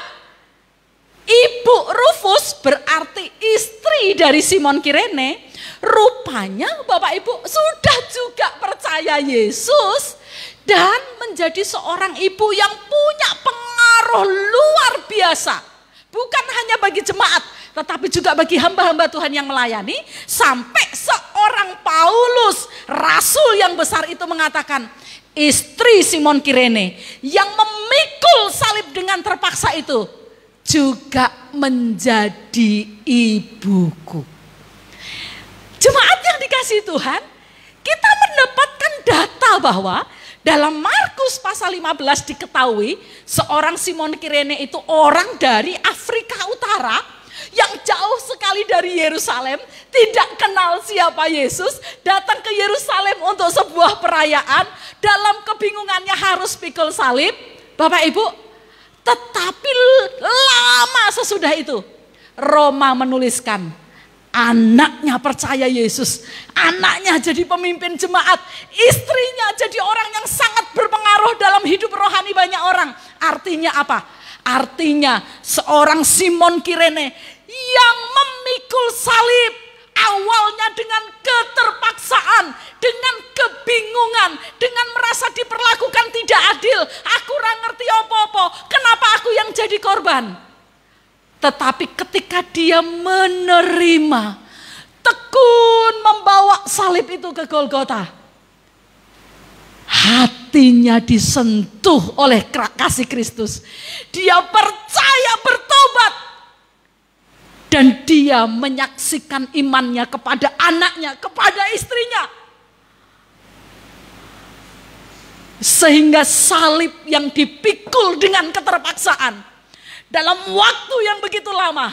Ibu Rufus, berarti istri dari Simon Kirene, rupanya Bapak Ibu sudah juga percaya Yesus dan menjadi seorang ibu yang punya pengaruh luar biasa. Bukan hanya bagi jemaat, tetapi juga bagi hamba-hamba Tuhan yang melayani. Sampai seorang Paulus, rasul yang besar itu mengatakan, istri Simon Kirene yang memikul salib dengan terpaksa itu juga menjadi ibuku. Jemaat yang dikasihi Tuhan, kita mendapatkan data bahwa dalam Markus pasal 15 diketahui seorang Simon Kirene itu orang dari Afrika Utara yang jauh sekali dari Yerusalem, tidak kenal siapa Yesus, datang ke Yerusalem untuk sebuah perayaan, dalam kebingungannya harus pikul salib. Bapak Ibu, tetapi lama sesudah itu Roma menuliskan anaknya percaya Yesus, anaknya jadi pemimpin jemaat, istrinya jadi orang yang sangat berpengaruh dalam hidup rohani banyak orang. Artinya apa? Artinya seorang Simon Kirene yang memikul salib, awalnya dengan keterpaksaan, dengan kebingungan, dengan merasa diperlakukan tidak adil. Aku ora ngerti apa-apa, kenapa aku yang jadi korban? Tetapi ketika dia menerima, tekun membawa salib itu ke Golgota, hatinya disentuh oleh kasih Kristus. Dia percaya, bertobat, dan dia menyaksikan imannya kepada anaknya, kepada istrinya. Sehingga salib yang dipikul dengan keterpaksaan dalam waktu yang begitu lama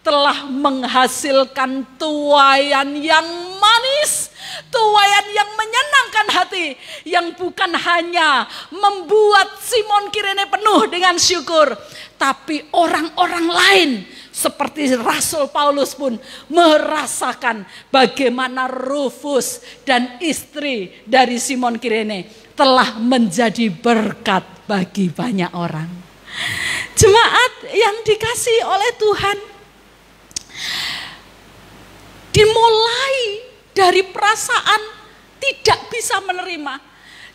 telah menghasilkan tuaian yang manis, tuaian yang menyenangkan hati, yang bukan hanya membuat Simon Kirene penuh dengan syukur, tapi orang-orang lain seperti Rasul Paulus pun merasakan bagaimana Rufus dan istri dari Simon Kirene telah menjadi berkat bagi banyak orang. Jemaat yang dikasihi oleh Tuhan, dimulai dari perasaan tidak bisa menerima.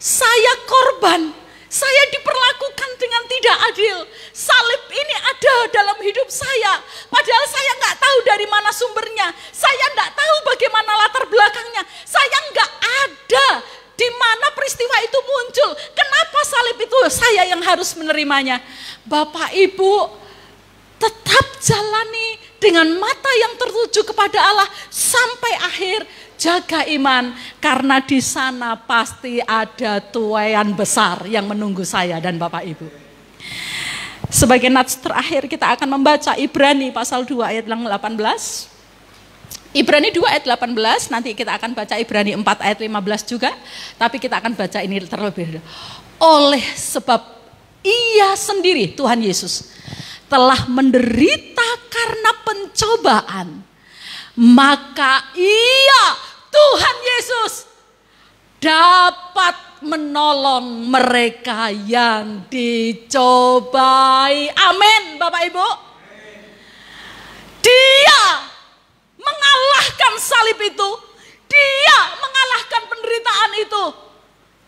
Saya korban, saya diperlakukan dengan tidak adil. Salib ini ada dalam hidup saya, padahal saya nggak tahu dari mana sumbernya. Saya nggak tahu bagaimana latar belakangnya. Saya nggak ada di mana peristiwa itu muncul. Kenapa salib itu saya yang harus menerimanya? Bapak Ibu, tetap jalani dengan mata yang tertuju kepada Allah sampai akhir. Jaga iman, karena di sana pasti ada tuaian besar yang menunggu saya dan Bapak Ibu. Sebagai nats terakhir kita akan membaca Ibrani pasal 2 ayat 18. Ibrani 2 ayat 18, nanti kita akan baca Ibrani 4 ayat 15 juga, tapi kita akan baca ini terlebih dahulu. Oleh sebab Ia sendiri, Tuhan Yesus, telah menderita karena pencobaan, maka Ia, Tuhan Yesus, dapat menolong mereka yang dicobai. Amin, Bapak Ibu. Dia mengalahkan salib itu, dia mengalahkan penderitaan itu.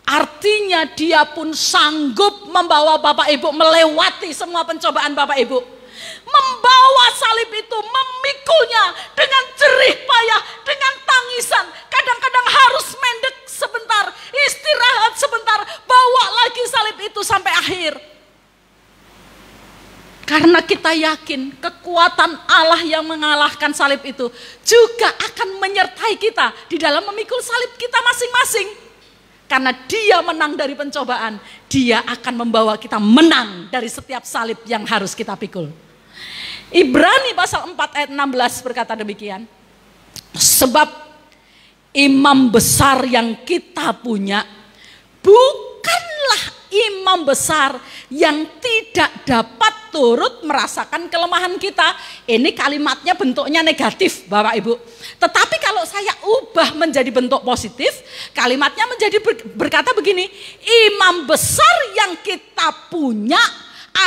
Artinya dia pun sanggup membawa Bapak Ibu melewati semua pencobaan Bapak Ibu. Membawa salib itu, memikulnya dengan jerih payah, dengan tangisan. Kadang-kadang harus mendek sebentar, istirahat sebentar, bawa lagi salib itu sampai akhir. Karena kita yakin kekuatan Allah yang mengalahkan salib itu juga akan menyertai kita di dalam memikul salib kita masing-masing. Karena dia menang dari pencobaan, dia akan membawa kita menang dari setiap salib yang harus kita pikul. Ibrani pasal 4 ayat 16 berkata demikian. Sebab imam besar yang kita punya bukanlah imam imam besar yang tidak dapat turut merasakan kelemahan kita. Ini kalimatnya bentuknya negatif Bapak Ibu. Tetapi kalau saya ubah menjadi bentuk positif, kalimatnya menjadi berkata begini, imam besar yang kita punya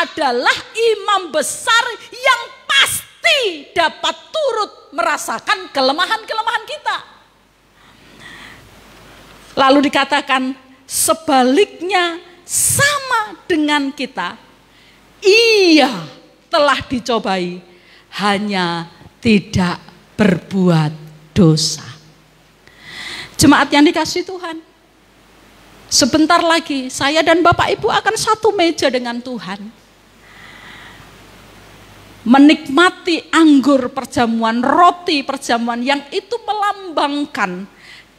adalah imam besar yang pasti dapat turut merasakan kelemahan-kelemahan kita. Lalu dikatakan sebaliknya sama dengan kita, ia telah dicobai, hanya tidak berbuat dosa. Jemaat yang dikasihi Tuhan, sebentar lagi saya dan Bapak Ibu akan satu meja dengan Tuhan, menikmati anggur perjamuan, roti perjamuan yang itu melambangkan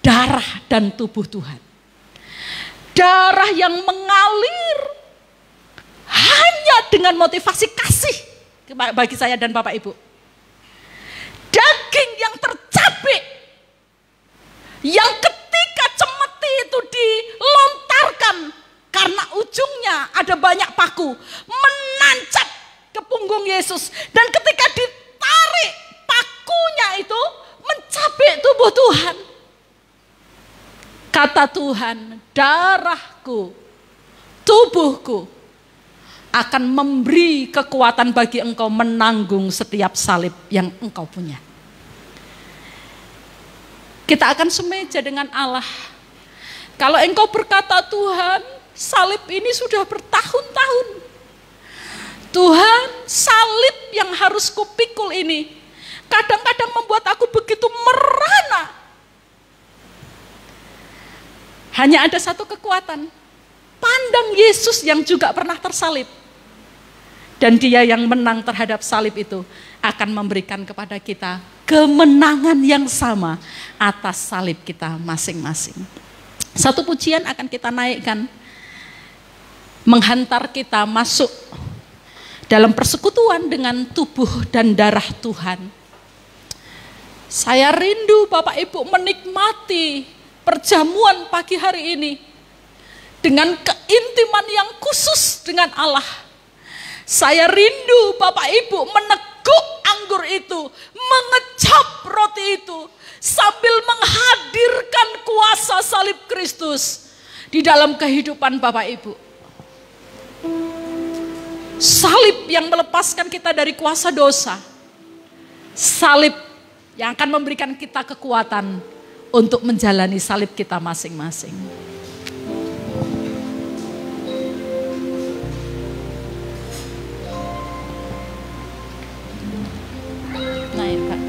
darah dan tubuh Tuhan. Darah yang mengalir hanya dengan motivasi kasih bagi saya dan Bapak Ibu. Daging yang tercabik, yang ketika cemeti itu dilontarkan karena ujungnya ada banyak paku, menancap ke punggung Yesus. Dan ketika ditarik pakunya itu mencabik tubuh Tuhan. Kata Tuhan, darahku, tubuhku akan memberi kekuatan bagi engkau menanggung setiap salib yang engkau punya. Kita akan semeja dengan Allah. Kalau engkau berkata, Tuhan, salib ini sudah bertahun-tahun. Tuhan, salib yang harus kupikul ini kadang-kadang membuat aku begitu merana. Hanya ada satu kekuatan, pandang Yesus yang juga pernah tersalib. Dan dia yang menang terhadap salib itu akan memberikan kepada kita kemenangan yang sama atas salib kita masing-masing. Satu pujian akan kita naikkan, menghantar kita masuk dalam persekutuan dengan tubuh dan darah Tuhan. Saya rindu Bapak Ibu menikmati perjamuan pagi hari ini dengan keintiman yang khusus dengan Allah. Saya rindu Bapak Ibu meneguk anggur itu, mengecap roti itu, sambil menghadirkan kuasa salib Kristus di dalam kehidupan Bapak Ibu. Salib yang melepaskan kita dari kuasa dosa. Salib yang akan memberikan kita kekuatan untuk menjalani salib kita masing-masing. Naik, Pak.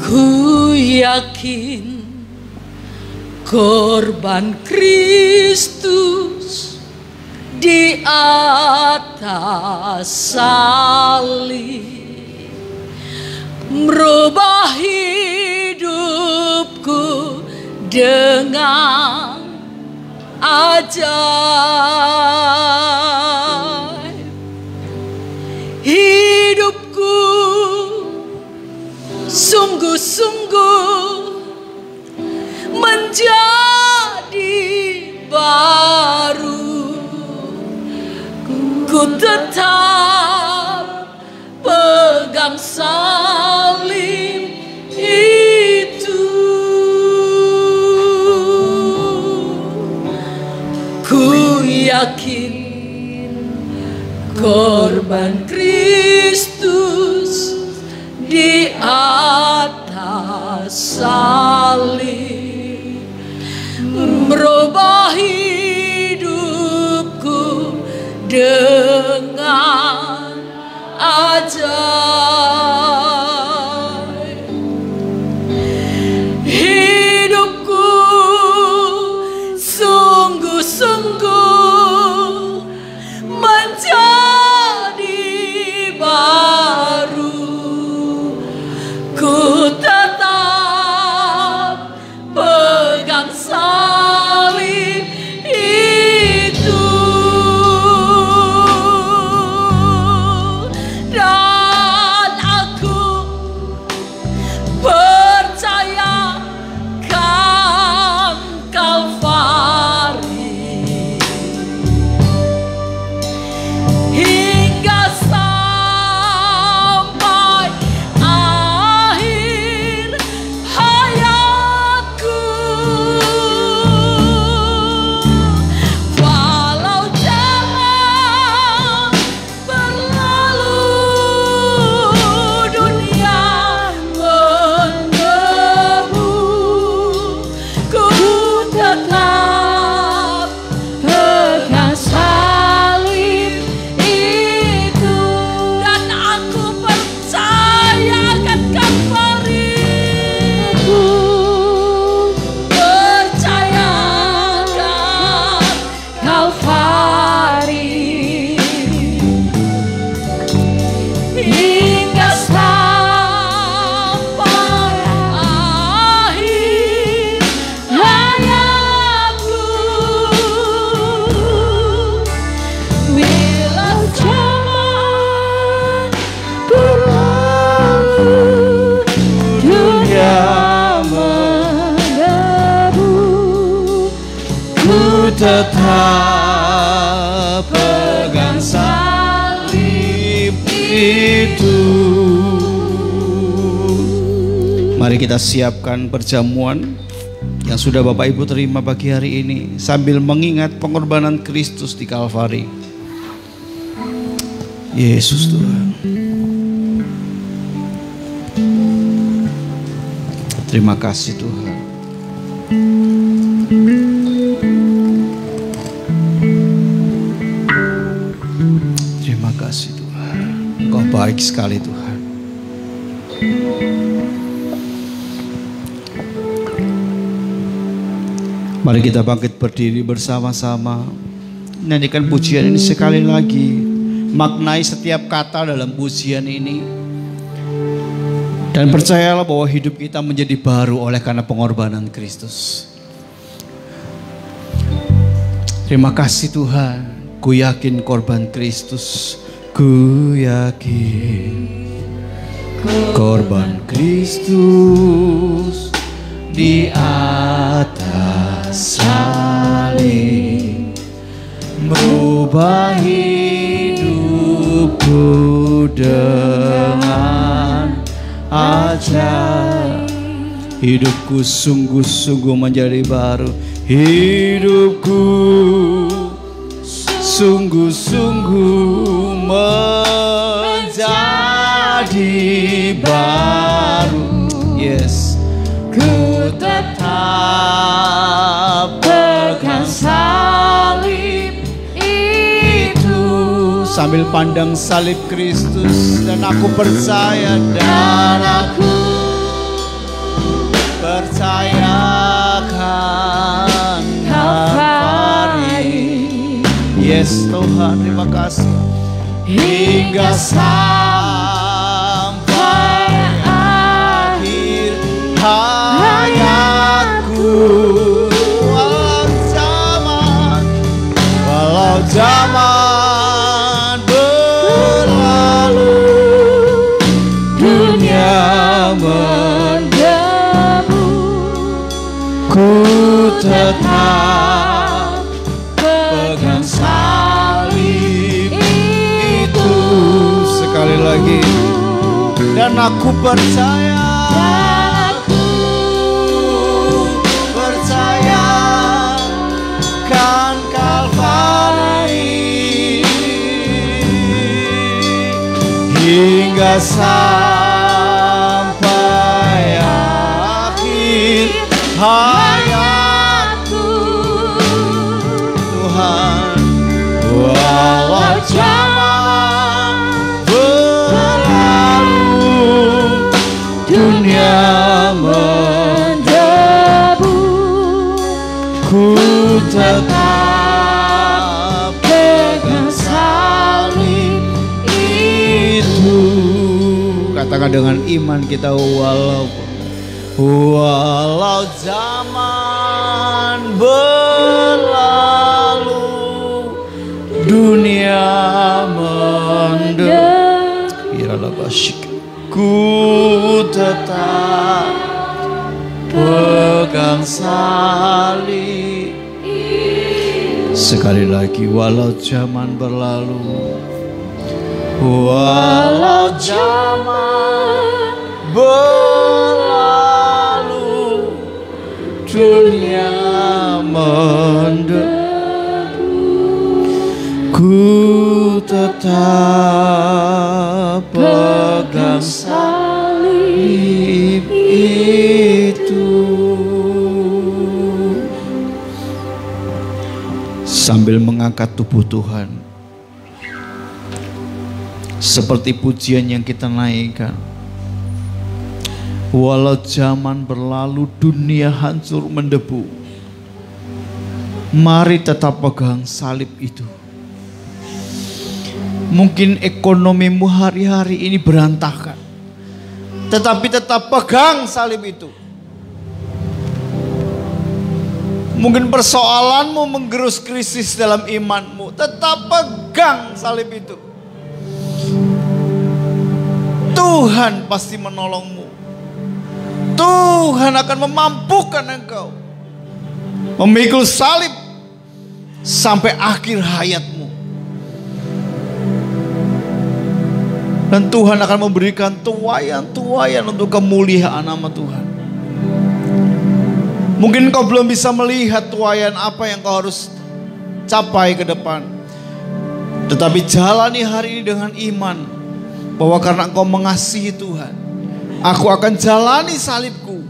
Ku yakin korban Kristus di atas salib merubah hidupku dengan ajaib. Hidupku sungguh-sungguh menjadi baru. Ku tetap pegang salib itu. Ku yakin korban Kristus di atas salib merubah hidupku dengan ajaib. Hidupku sungguh-sungguh menjadi tetap pegang salib itu, dan aku percaya akan Kalvari. aku percaya akan Kalvari. Hingga sampai akhir hayatku, bila zaman berlalu, dunia mendebu, ku tetap pegang salib itu. Mari kita siapkan perjamuan yang sudah Bapak Ibu terima pagi hari ini sambil mengingat pengorbanan Kristus di Kalvari. Yesus Tuhan, terima kasih Tuhan. Terima kasih Tuhan, Engkau baik sekali Tuhan. Mari kita bangkit berdiri bersama-sama, nyanyikan pujian ini sekali lagi. Maknai setiap kata dalam pujian ini, dan percayalah bahwa hidup kita menjadi baru oleh karena pengorbanan Kristus. Terima kasih Tuhan, ku yakin korban Kristus, ku yakin korban Kristus di atas salib merubah hidupku dengan ajaib. Hidupku sungguh-sungguh menjadi baru. Hidupku sungguh-sungguh menjadi baru. Yes. Ku tetap pegang salib itu, sambil pandang salib Kristus, dan aku percaya, dan aku percayakan Kalvari. Yes Tuhan, terima kasih. Hingga sampai akhir hayatku, walau zaman berlalu, dunia mendebu, ku tetap pegang salib itu. Sekali lagi, dan aku percaya, kan Kalvari. Hingga sampai akhir hayatku, Tuhan, walau zaman berlalu, dunia mendebu, ku tetap pegang salib itu. Katakan dengan iman kita, walau zaman berlalu, dunia mendebu, ku tetap pegang salib. Sekali lagi, walau zaman berlalu, walau zaman berlalu, dunia mendebu, ku tetap pegang salib itu. sambil mengangkat tubuh Tuhan. Seperti pujian yang kita naikkan. Walau zaman berlalu, dunia hancur mendebu, mari tetap pegang salib itu. Mungkin ekonomimu hari-hari ini berantakan, tetapi tetap pegang salib itu. Mungkin persoalanmu menggerus krisis dalam imanmu, tetap pegang salib itu. Tuhan pasti menolongmu. Tuhan akan memampukan engkau memikul salib sampai akhir hayatmu. Dan Tuhan akan memberikan tuaian-tuaian untuk kemuliaan nama Tuhan. Mungkin kau belum bisa melihat tuaian apa yang kau harus capai ke depan. Tetapi jalani hari ini dengan iman, bahwa karena engkau mengasihi Tuhan, aku akan jalani salibku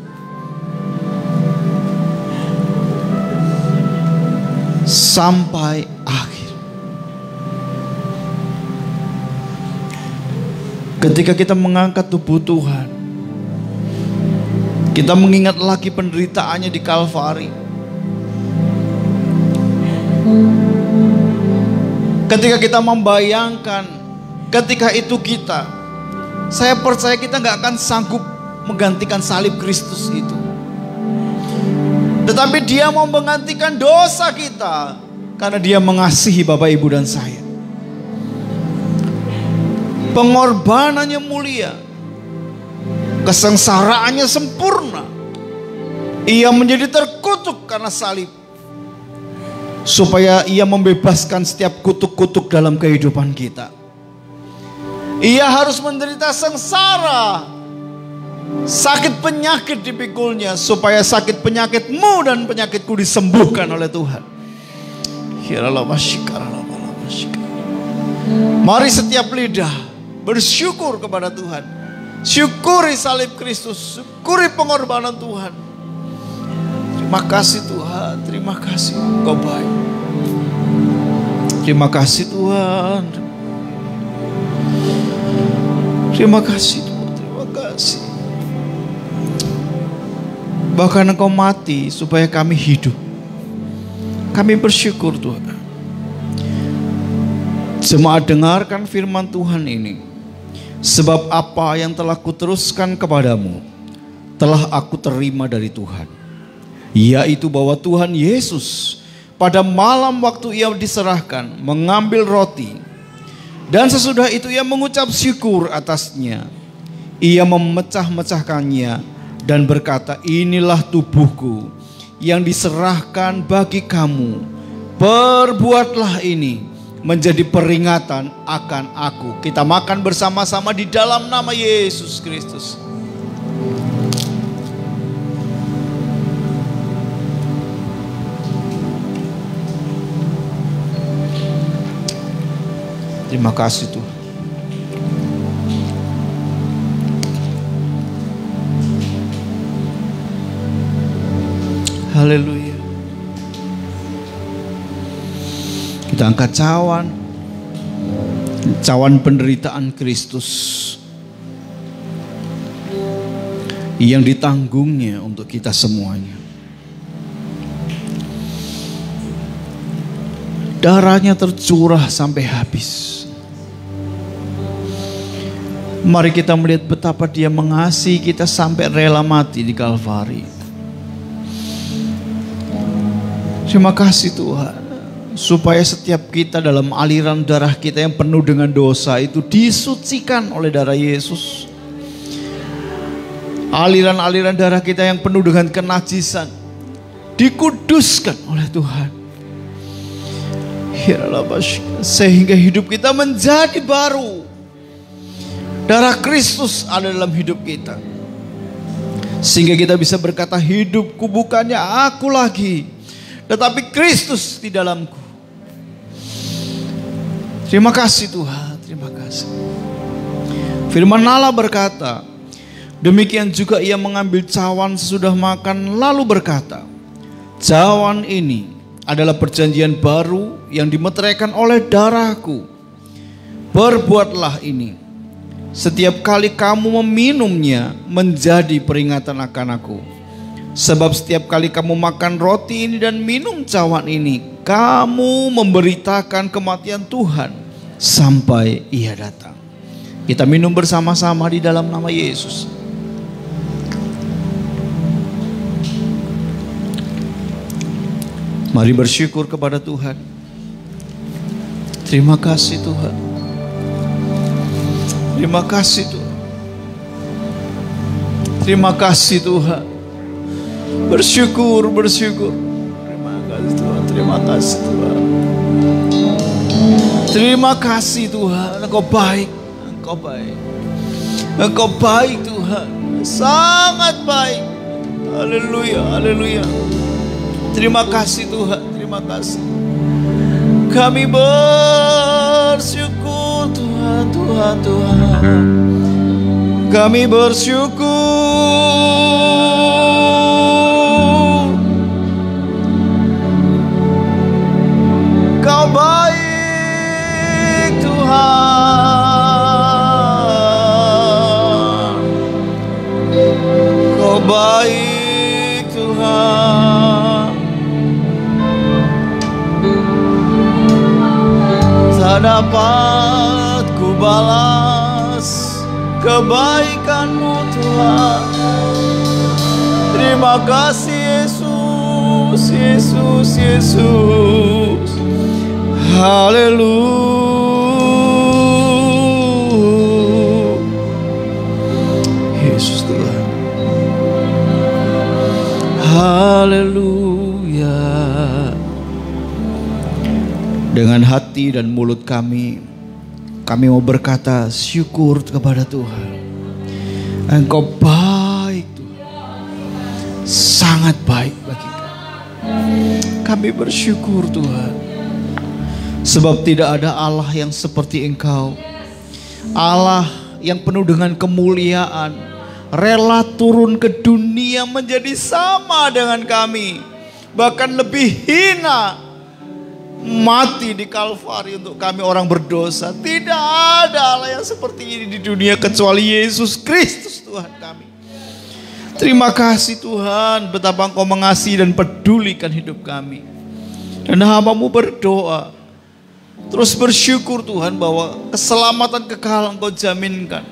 sampai akhir. Ketika kita mengangkat tubuh Tuhan, kita mengingat lagi penderitaannya di Kalvari. Ketika kita membayangkan, ketika itu saya percaya kita gak akan sanggup menggantikan salib Kristus itu. Tetapi Dia mau menggantikan dosa kita, karena Dia mengasihi Bapak, Ibu, dan saya. Pengorbanannya mulia, kesengsaraannya sempurna. Ia menjadi terkutuk karena salib, supaya Ia membebaskan setiap kutuk-kutuk dalam kehidupan kita. Ia harus menderita sengsara, sakit penyakit dipikulnya, supaya sakit penyakitmu dan penyakitku disembuhkan oleh Tuhan. Mari setiap lidah bersyukur kepada Tuhan. Syukuri salib Kristus, syukuri pengorbanan Tuhan. Terima kasih Tuhan, terima kasih Engkau baik. Terima kasih Tuhan. Terima kasih Tuhan, terima kasih. Bahkan Engkau mati supaya kami hidup. Kami bersyukur Tuhan. Jemaat, dengarkan firman Tuhan ini. Sebab apa yang telah kuteruskan kepadamu telah aku terima dari Tuhan, yaitu bahwa Tuhan Yesus pada malam waktu Ia diserahkan mengambil roti, dan sesudah itu Ia mengucap syukur atasnya. Ia memecah-mecahkannya dan berkata, inilah tubuhku yang diserahkan bagi kamu. Perbuatlah ini menjadi peringatan akan aku. Kita makan bersama-sama di dalam nama Yesus Kristus. Terima kasih Tuhan. Haleluya. Kita angkat cawan penderitaan Kristus yang ditanggungnya untuk kita semuanya. Darahnya tercurah sampai habis. Mari kita melihat betapa Dia mengasihi kita sampai rela mati di Kalvari. Terima kasih Tuhan, supaya setiap kita dalam aliran darah kita yang penuh dengan dosa itu disucikan oleh darah Yesus. Aliran-aliran darah kita yang penuh dengan kenajisan dikuduskan oleh Tuhan. Sehingga hidup kita menjadi baru. Darah Kristus ada dalam hidup kita, sehingga kita bisa berkata, hidupku bukannya aku lagi, tetapi Kristus di dalamku. Terima kasih Tuhan, terima kasih. Firman Allah berkata, demikian juga Ia mengambil cawan sesudah makan, lalu berkata, cawan ini adalah perjanjian baru yang dimeteraikan oleh darahku. Berbuatlah ini setiap kali kamu meminumnya menjadi peringatan akan aku. Sebab setiap kali kamu makan roti ini dan minum cawan ini, kamu memberitakan kematian Tuhan sampai Ia datang. Kita minum bersama-sama di dalam nama Yesus. Mari bersyukur kepada Tuhan. Terima kasih Tuhan. Terima kasih Tuhan. Terima kasih Tuhan. Bersyukur. Terima kasih Tuhan. Terima kasih Tuhan. Terima kasih Tuhan. Engkau baik. Engkau baik. Engkau baik Tuhan. Sangat baik. Haleluya. Haleluya. Terima kasih Tuhan. Terima kasih. Kami bersyukur Tuhan, Tuhan, Tuhan. Kami bersyukur. Kau baik Tuhan. Kau baik Tuhan. Tak dapat ku balas kebaikan-Mu Tuhan. Terima kasih Yesus, Yesus, Yesus. Haleluya. Yesus Tuhan. Haleluya. Dengan hati dan mulut kami mau berkata syukur kepada Tuhan. Engkau baik Tuhan. Sangat baik bagi kami. Kami bersyukur Tuhan. Sebab tidak ada Allah yang seperti Engkau. Allah yang penuh dengan kemuliaan. Rela turun ke dunia menjadi sama dengan kami. Bahkan lebih hina. Mati di Kalvari untuk kami orang berdosa. Tidak ada Allah yang seperti ini di dunia kecuali Yesus Kristus Tuhan kami. Terima kasih Tuhan, betapa Engkau mengasihi dan pedulikan hidup kami. Dan hamba-Mu berdoa, terus bersyukur Tuhan bahwa keselamatan kekal Engkau jaminkan.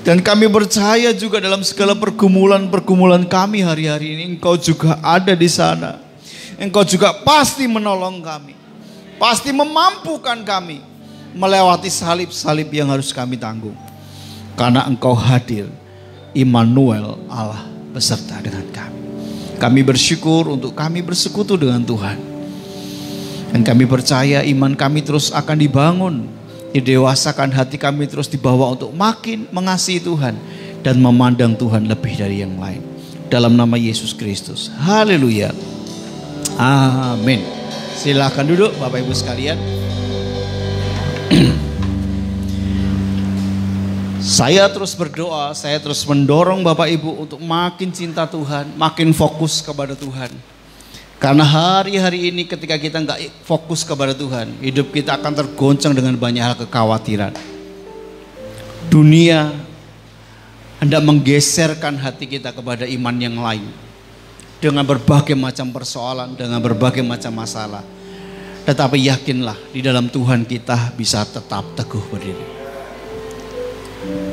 Dan kami percaya juga dalam segala pergumulan-pergumulan kami hari-hari ini, Engkau juga ada di sana. Engkau juga pasti menolong kami. Pasti memampukan kami melewati salib-salib yang harus kami tanggung. Karena Engkau hadir, Immanuel, Allah beserta dengan kami. Kami bersyukur untuk kami bersekutu dengan Tuhan. Dan kami percaya iman kami terus akan dibangun. Didewasakan hati kami terus dibawa untuk makin mengasihi Tuhan. Dan memandang Tuhan lebih dari yang lain. Dalam nama Yesus Kristus. Haleluya. Amin. Silakan duduk Bapak Ibu sekalian. Saya terus berdoa, saya terus mendorong Bapak Ibu untuk makin cinta Tuhan, makin fokus kepada Tuhan. Karena hari-hari ini ketika kita nggak fokus kepada Tuhan, hidup kita akan tergoncang dengan banyak hal kekhawatiran. Dunia hendak menggeserkan hati kita kepada iman yang lain. Dengan berbagai macam persoalan, dengan berbagai macam masalah. Tetapi yakinlah di dalam Tuhan kita bisa tetap teguh berdiri.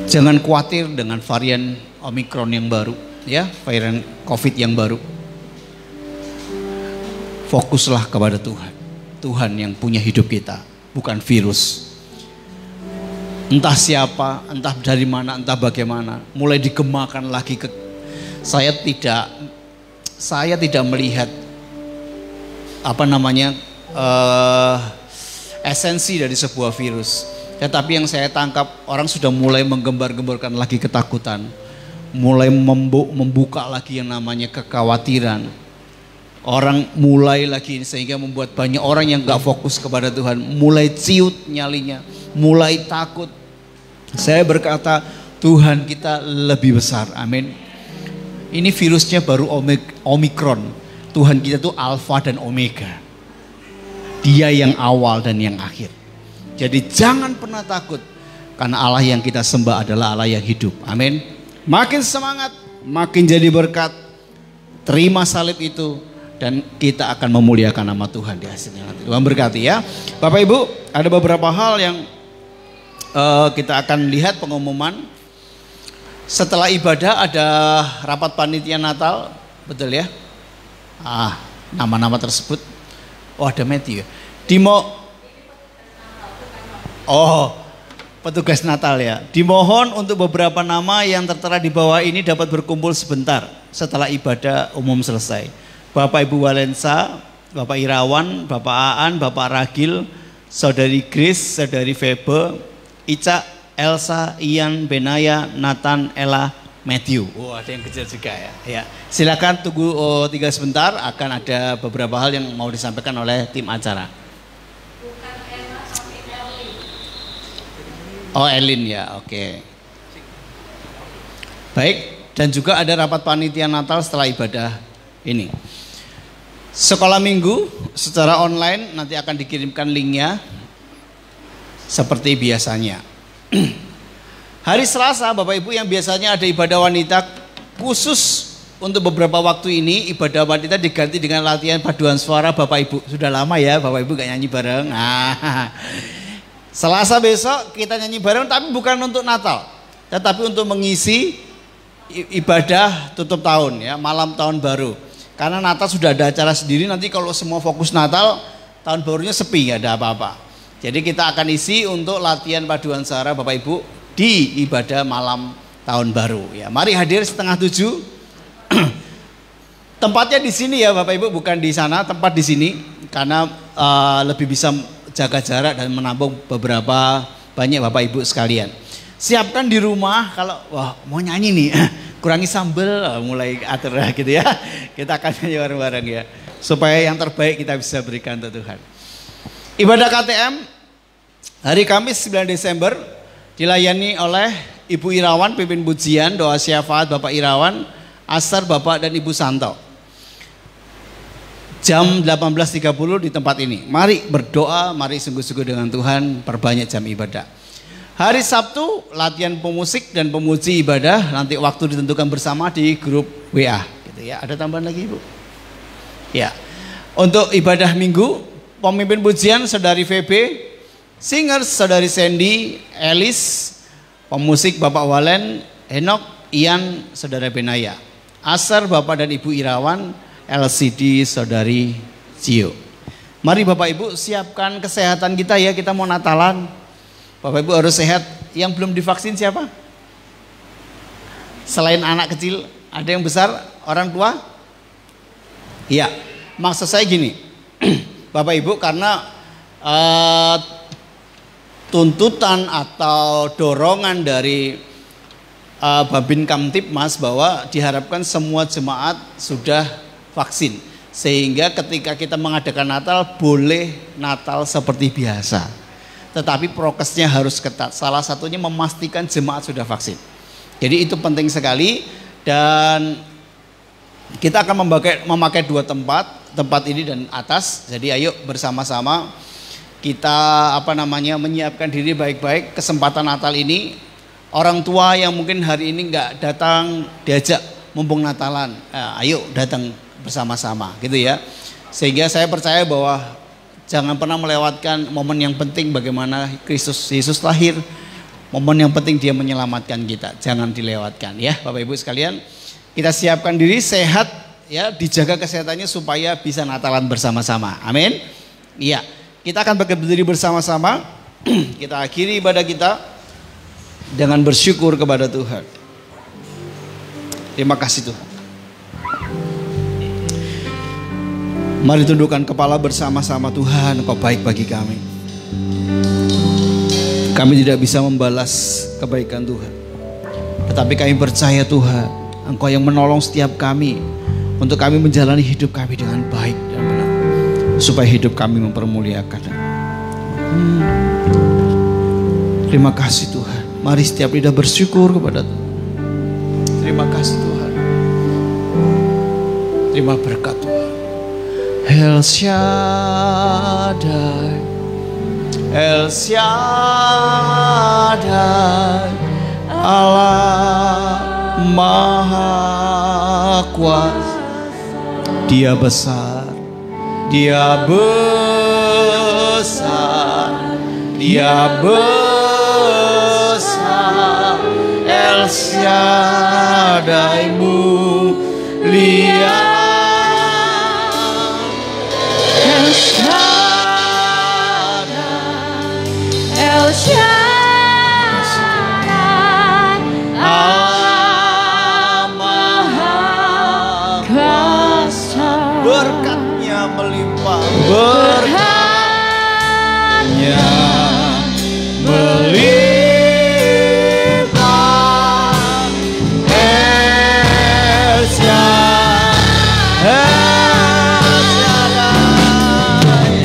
Jangan khawatir dengan varian Omikron yang baru, ya, varian COVID yang baru. Fokuslah kepada Tuhan. Tuhan yang punya hidup kita, bukan virus. Entah siapa, entah dari mana, entah bagaimana, mulai digemakan lagi ke saya tidak melihat esensi dari sebuah virus. Tetapi yang saya tangkap, orang sudah mulai menggembar-gemborkan lagi ketakutan, mulai membuka lagi yang namanya kekhawatiran. Orang mulai lagi sehingga membuat banyak orang yang gak fokus kepada Tuhan mulai ciut nyalinya, mulai takut. Saya berkata Tuhan kita lebih besar, amin. Ini virusnya baru Omikron. Tuhan kita itu Alfa dan Omega. Dia yang awal dan yang akhir. Jadi jangan pernah takut, karena Allah yang kita sembah adalah Allah yang hidup. Amin. Makin semangat, makin jadi berkat. Terima salib itu, dan kita akan memuliakan nama Tuhan di hasilnya nanti. Tuhan berkati ya. Bapak Ibu, ada beberapa hal yang kita akan lihat pengumuman. Setelah ibadah ada rapat panitia Natal, betul ya? Nama-nama tersebut. Oh, ada Matthew ya. Petugas Natal ya. Dimohon untuk beberapa nama yang tertera di bawah ini dapat berkumpul sebentar setelah ibadah umum selesai. Bapak Ibu Walensa, Bapak Irawan, Bapak Aan, Bapak Ragil, Saudari Grace, Saudari Febe, Ica, Elsa, Ian, Benaya, Nathan, Ella, Matthew. Ada yang kecil juga ya. Silakan tunggu tinggal sebentar, akan ada beberapa hal yang mau disampaikan oleh tim acara. Bukan Ella tapi Elin. Elin ya, oke. Baik, dan juga ada rapat panitia Natal setelah ibadah ini. Sekolah minggu secara online nanti akan dikirimkan linknya seperti biasanya. Hari Selasa, Bapak Ibu, yang biasanya ada ibadah wanita, khusus untuk beberapa waktu ini ibadah wanita diganti dengan latihan paduan suara Bapak Ibu. Sudah lama ya Bapak Ibu gak nyanyi bareng. Selasa besok kita nyanyi bareng, tapi bukan untuk Natal, tetapi untuk mengisi ibadah tutup tahun ya, malam tahun baru. Karena Natal sudah ada acara sendiri, nanti kalau semua fokus Natal, tahun barunya sepi, gak ada apa-apa. Jadi kita akan isi untuk latihan paduan suara Bapak Ibu di ibadah malam tahun baru ya. Mari hadir 6:30. Tempatnya di sini ya Bapak Ibu, bukan di sana, tempat di sini karena lebih bisa jaga jarak dan menampung beberapa banyak Bapak Ibu sekalian. Siapkan di rumah kalau mau nyanyi nih, kurangi sambal, mulai atur gitu ya. Kita akan nyanyi bareng-bareng ya, supaya yang terbaik kita bisa berikan untuk Tuhan. Ibadah KTM hari Kamis 9 Desember dilayani oleh Ibu Irawan pimpin pujian, doa syafaat Bapak Irawan, asar Bapak dan Ibu Santo. Jam 18.30 di tempat ini. Mari berdoa, mari sungguh-sungguh dengan Tuhan, perbanyak jam ibadah. Hari Sabtu latihan pemusik dan pemuji ibadah, nanti waktu ditentukan bersama di grup WA gitu ya. Ada tambahan lagi Ibu? Ya. Untuk ibadah Minggu, pemimpin pujian Saudari VB, singers Saudari Sandy, Elis, pemusik Bapak Walen, Henok, Ian, Saudara Benaya, asar Bapak dan Ibu Irawan, LCD Saudari Cio. Mari Bapak Ibu siapkan kesehatan kita ya, kita mau Natalan. Bapak Ibu harus sehat. Yang belum divaksin siapa? Selain anak kecil, ada yang besar, orang tua? Iya, maksud saya gini, Bapak Ibu, karena tuntutan atau dorongan dari Babin Kamtipmas bahwa diharapkan semua jemaat sudah vaksin, sehingga ketika kita mengadakan Natal boleh Natal seperti biasa. Tetapi prokesnya harus ketat. Salah satunya memastikan jemaat sudah vaksin. Jadi itu penting sekali, dan kita akan memakai dua tempat ini dan atas. Jadi ayo bersama-sama kita menyiapkan diri baik-baik. Kesempatan Natal ini, orang tua yang mungkin hari ini nggak datang diajak mumpung Natalan, ayo datang bersama-sama gitu ya. Sehingga saya percaya bahwa jangan pernah melewatkan momen yang penting bagaimana Kristus Yesus lahir. Momen yang penting dia menyelamatkan kita, jangan dilewatkan ya Bapak Ibu sekalian. Kita siapkan diri sehat ya, dijaga kesehatannya supaya bisa Natalan bersama-sama. Amin. Iya, kita akan berdiri bersama-sama. Kita akhiri ibadah kita dengan bersyukur kepada Tuhan. Terima kasih Tuhan. Mari tundukkan kepala bersama-sama. Tuhan, Engkau baik bagi kami. Kami tidak bisa membalas kebaikan Tuhan, tetapi kami percaya Tuhan, Engkau yang menolong setiap kami untuk kami menjalani hidup kami dengan baik dan benar, supaya hidup kami mempermuliakan. Terima kasih Tuhan. Mari setiap lidah bersyukur kepada Tuhan. Terima kasih Tuhan. Terima berkat Tuhan. El Shaddai, El Shaddai, Allah Maha Kuasa. Dia besar, Dia besar, Dia besar. El Shaddai mulia. El Shaddai, El Shaddai, Allah Maha Kuasa. Berkatnya melimpah, berkatnya melimpah. El Shaddai,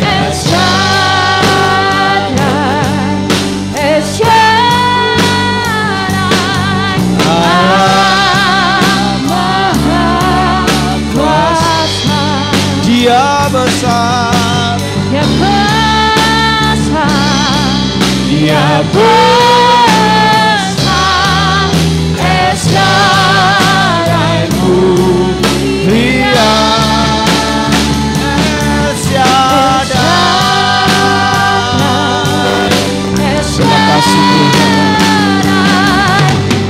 El Shaddai, El Shaddai, Allah Maha Kuasa. Dia besar, Dia besar, Dia besar. El Shaddai Mulia. El Shaddai. El Terima kasih Tuhan.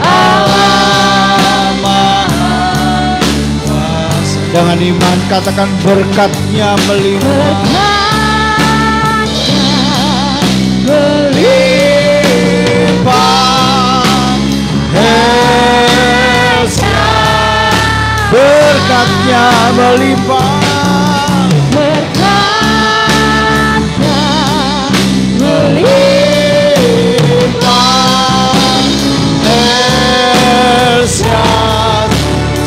Allah Maha Kuasa. Dengan iman katakan berkatnya melimpah. Melimpah. El Shaddai. Berkatnya melimpah. El Shaddai.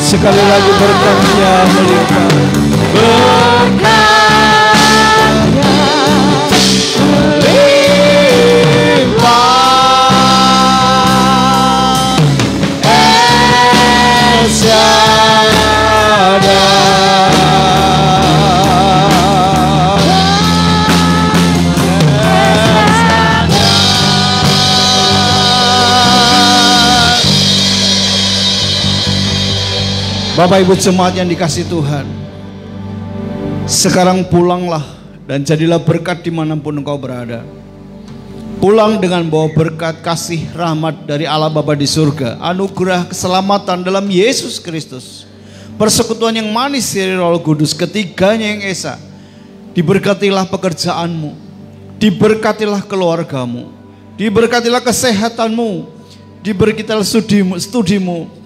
Sekali lagi berkatnya melimpah. Berkatnya melimpah. El Shaddai. Bapak Ibu jemaat yang dikasihi Tuhan, sekarang pulanglah dan jadilah berkat dimanapun engkau berada. Pulang dengan bawa berkat, kasih, rahmat dari Allah Bapa di surga, anugerah keselamatan dalam Yesus Kristus, persekutuan yang manis dari Roh Kudus, ketiganya yang esa. Diberkatilah pekerjaanmu, diberkatilah keluargamu, diberkatilah kesehatanmu, diberkatilah studimu,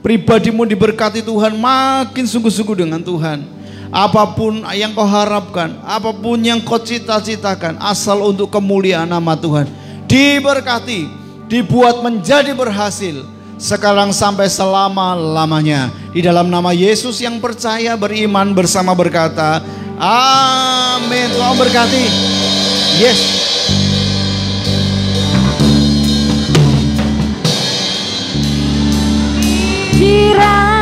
pribadimu diberkati Tuhan, makin sungguh-sungguh dengan Tuhan. Apapun yang kau harapkan, apapun yang kau cita-citakan, asal untuk kemuliaan nama Tuhan, diberkati, dibuat menjadi berhasil, sekarang sampai selama-lamanya. Di dalam nama Yesus yang percaya, beriman bersama berkata, amin. Tuhan berkati. Yes. Kira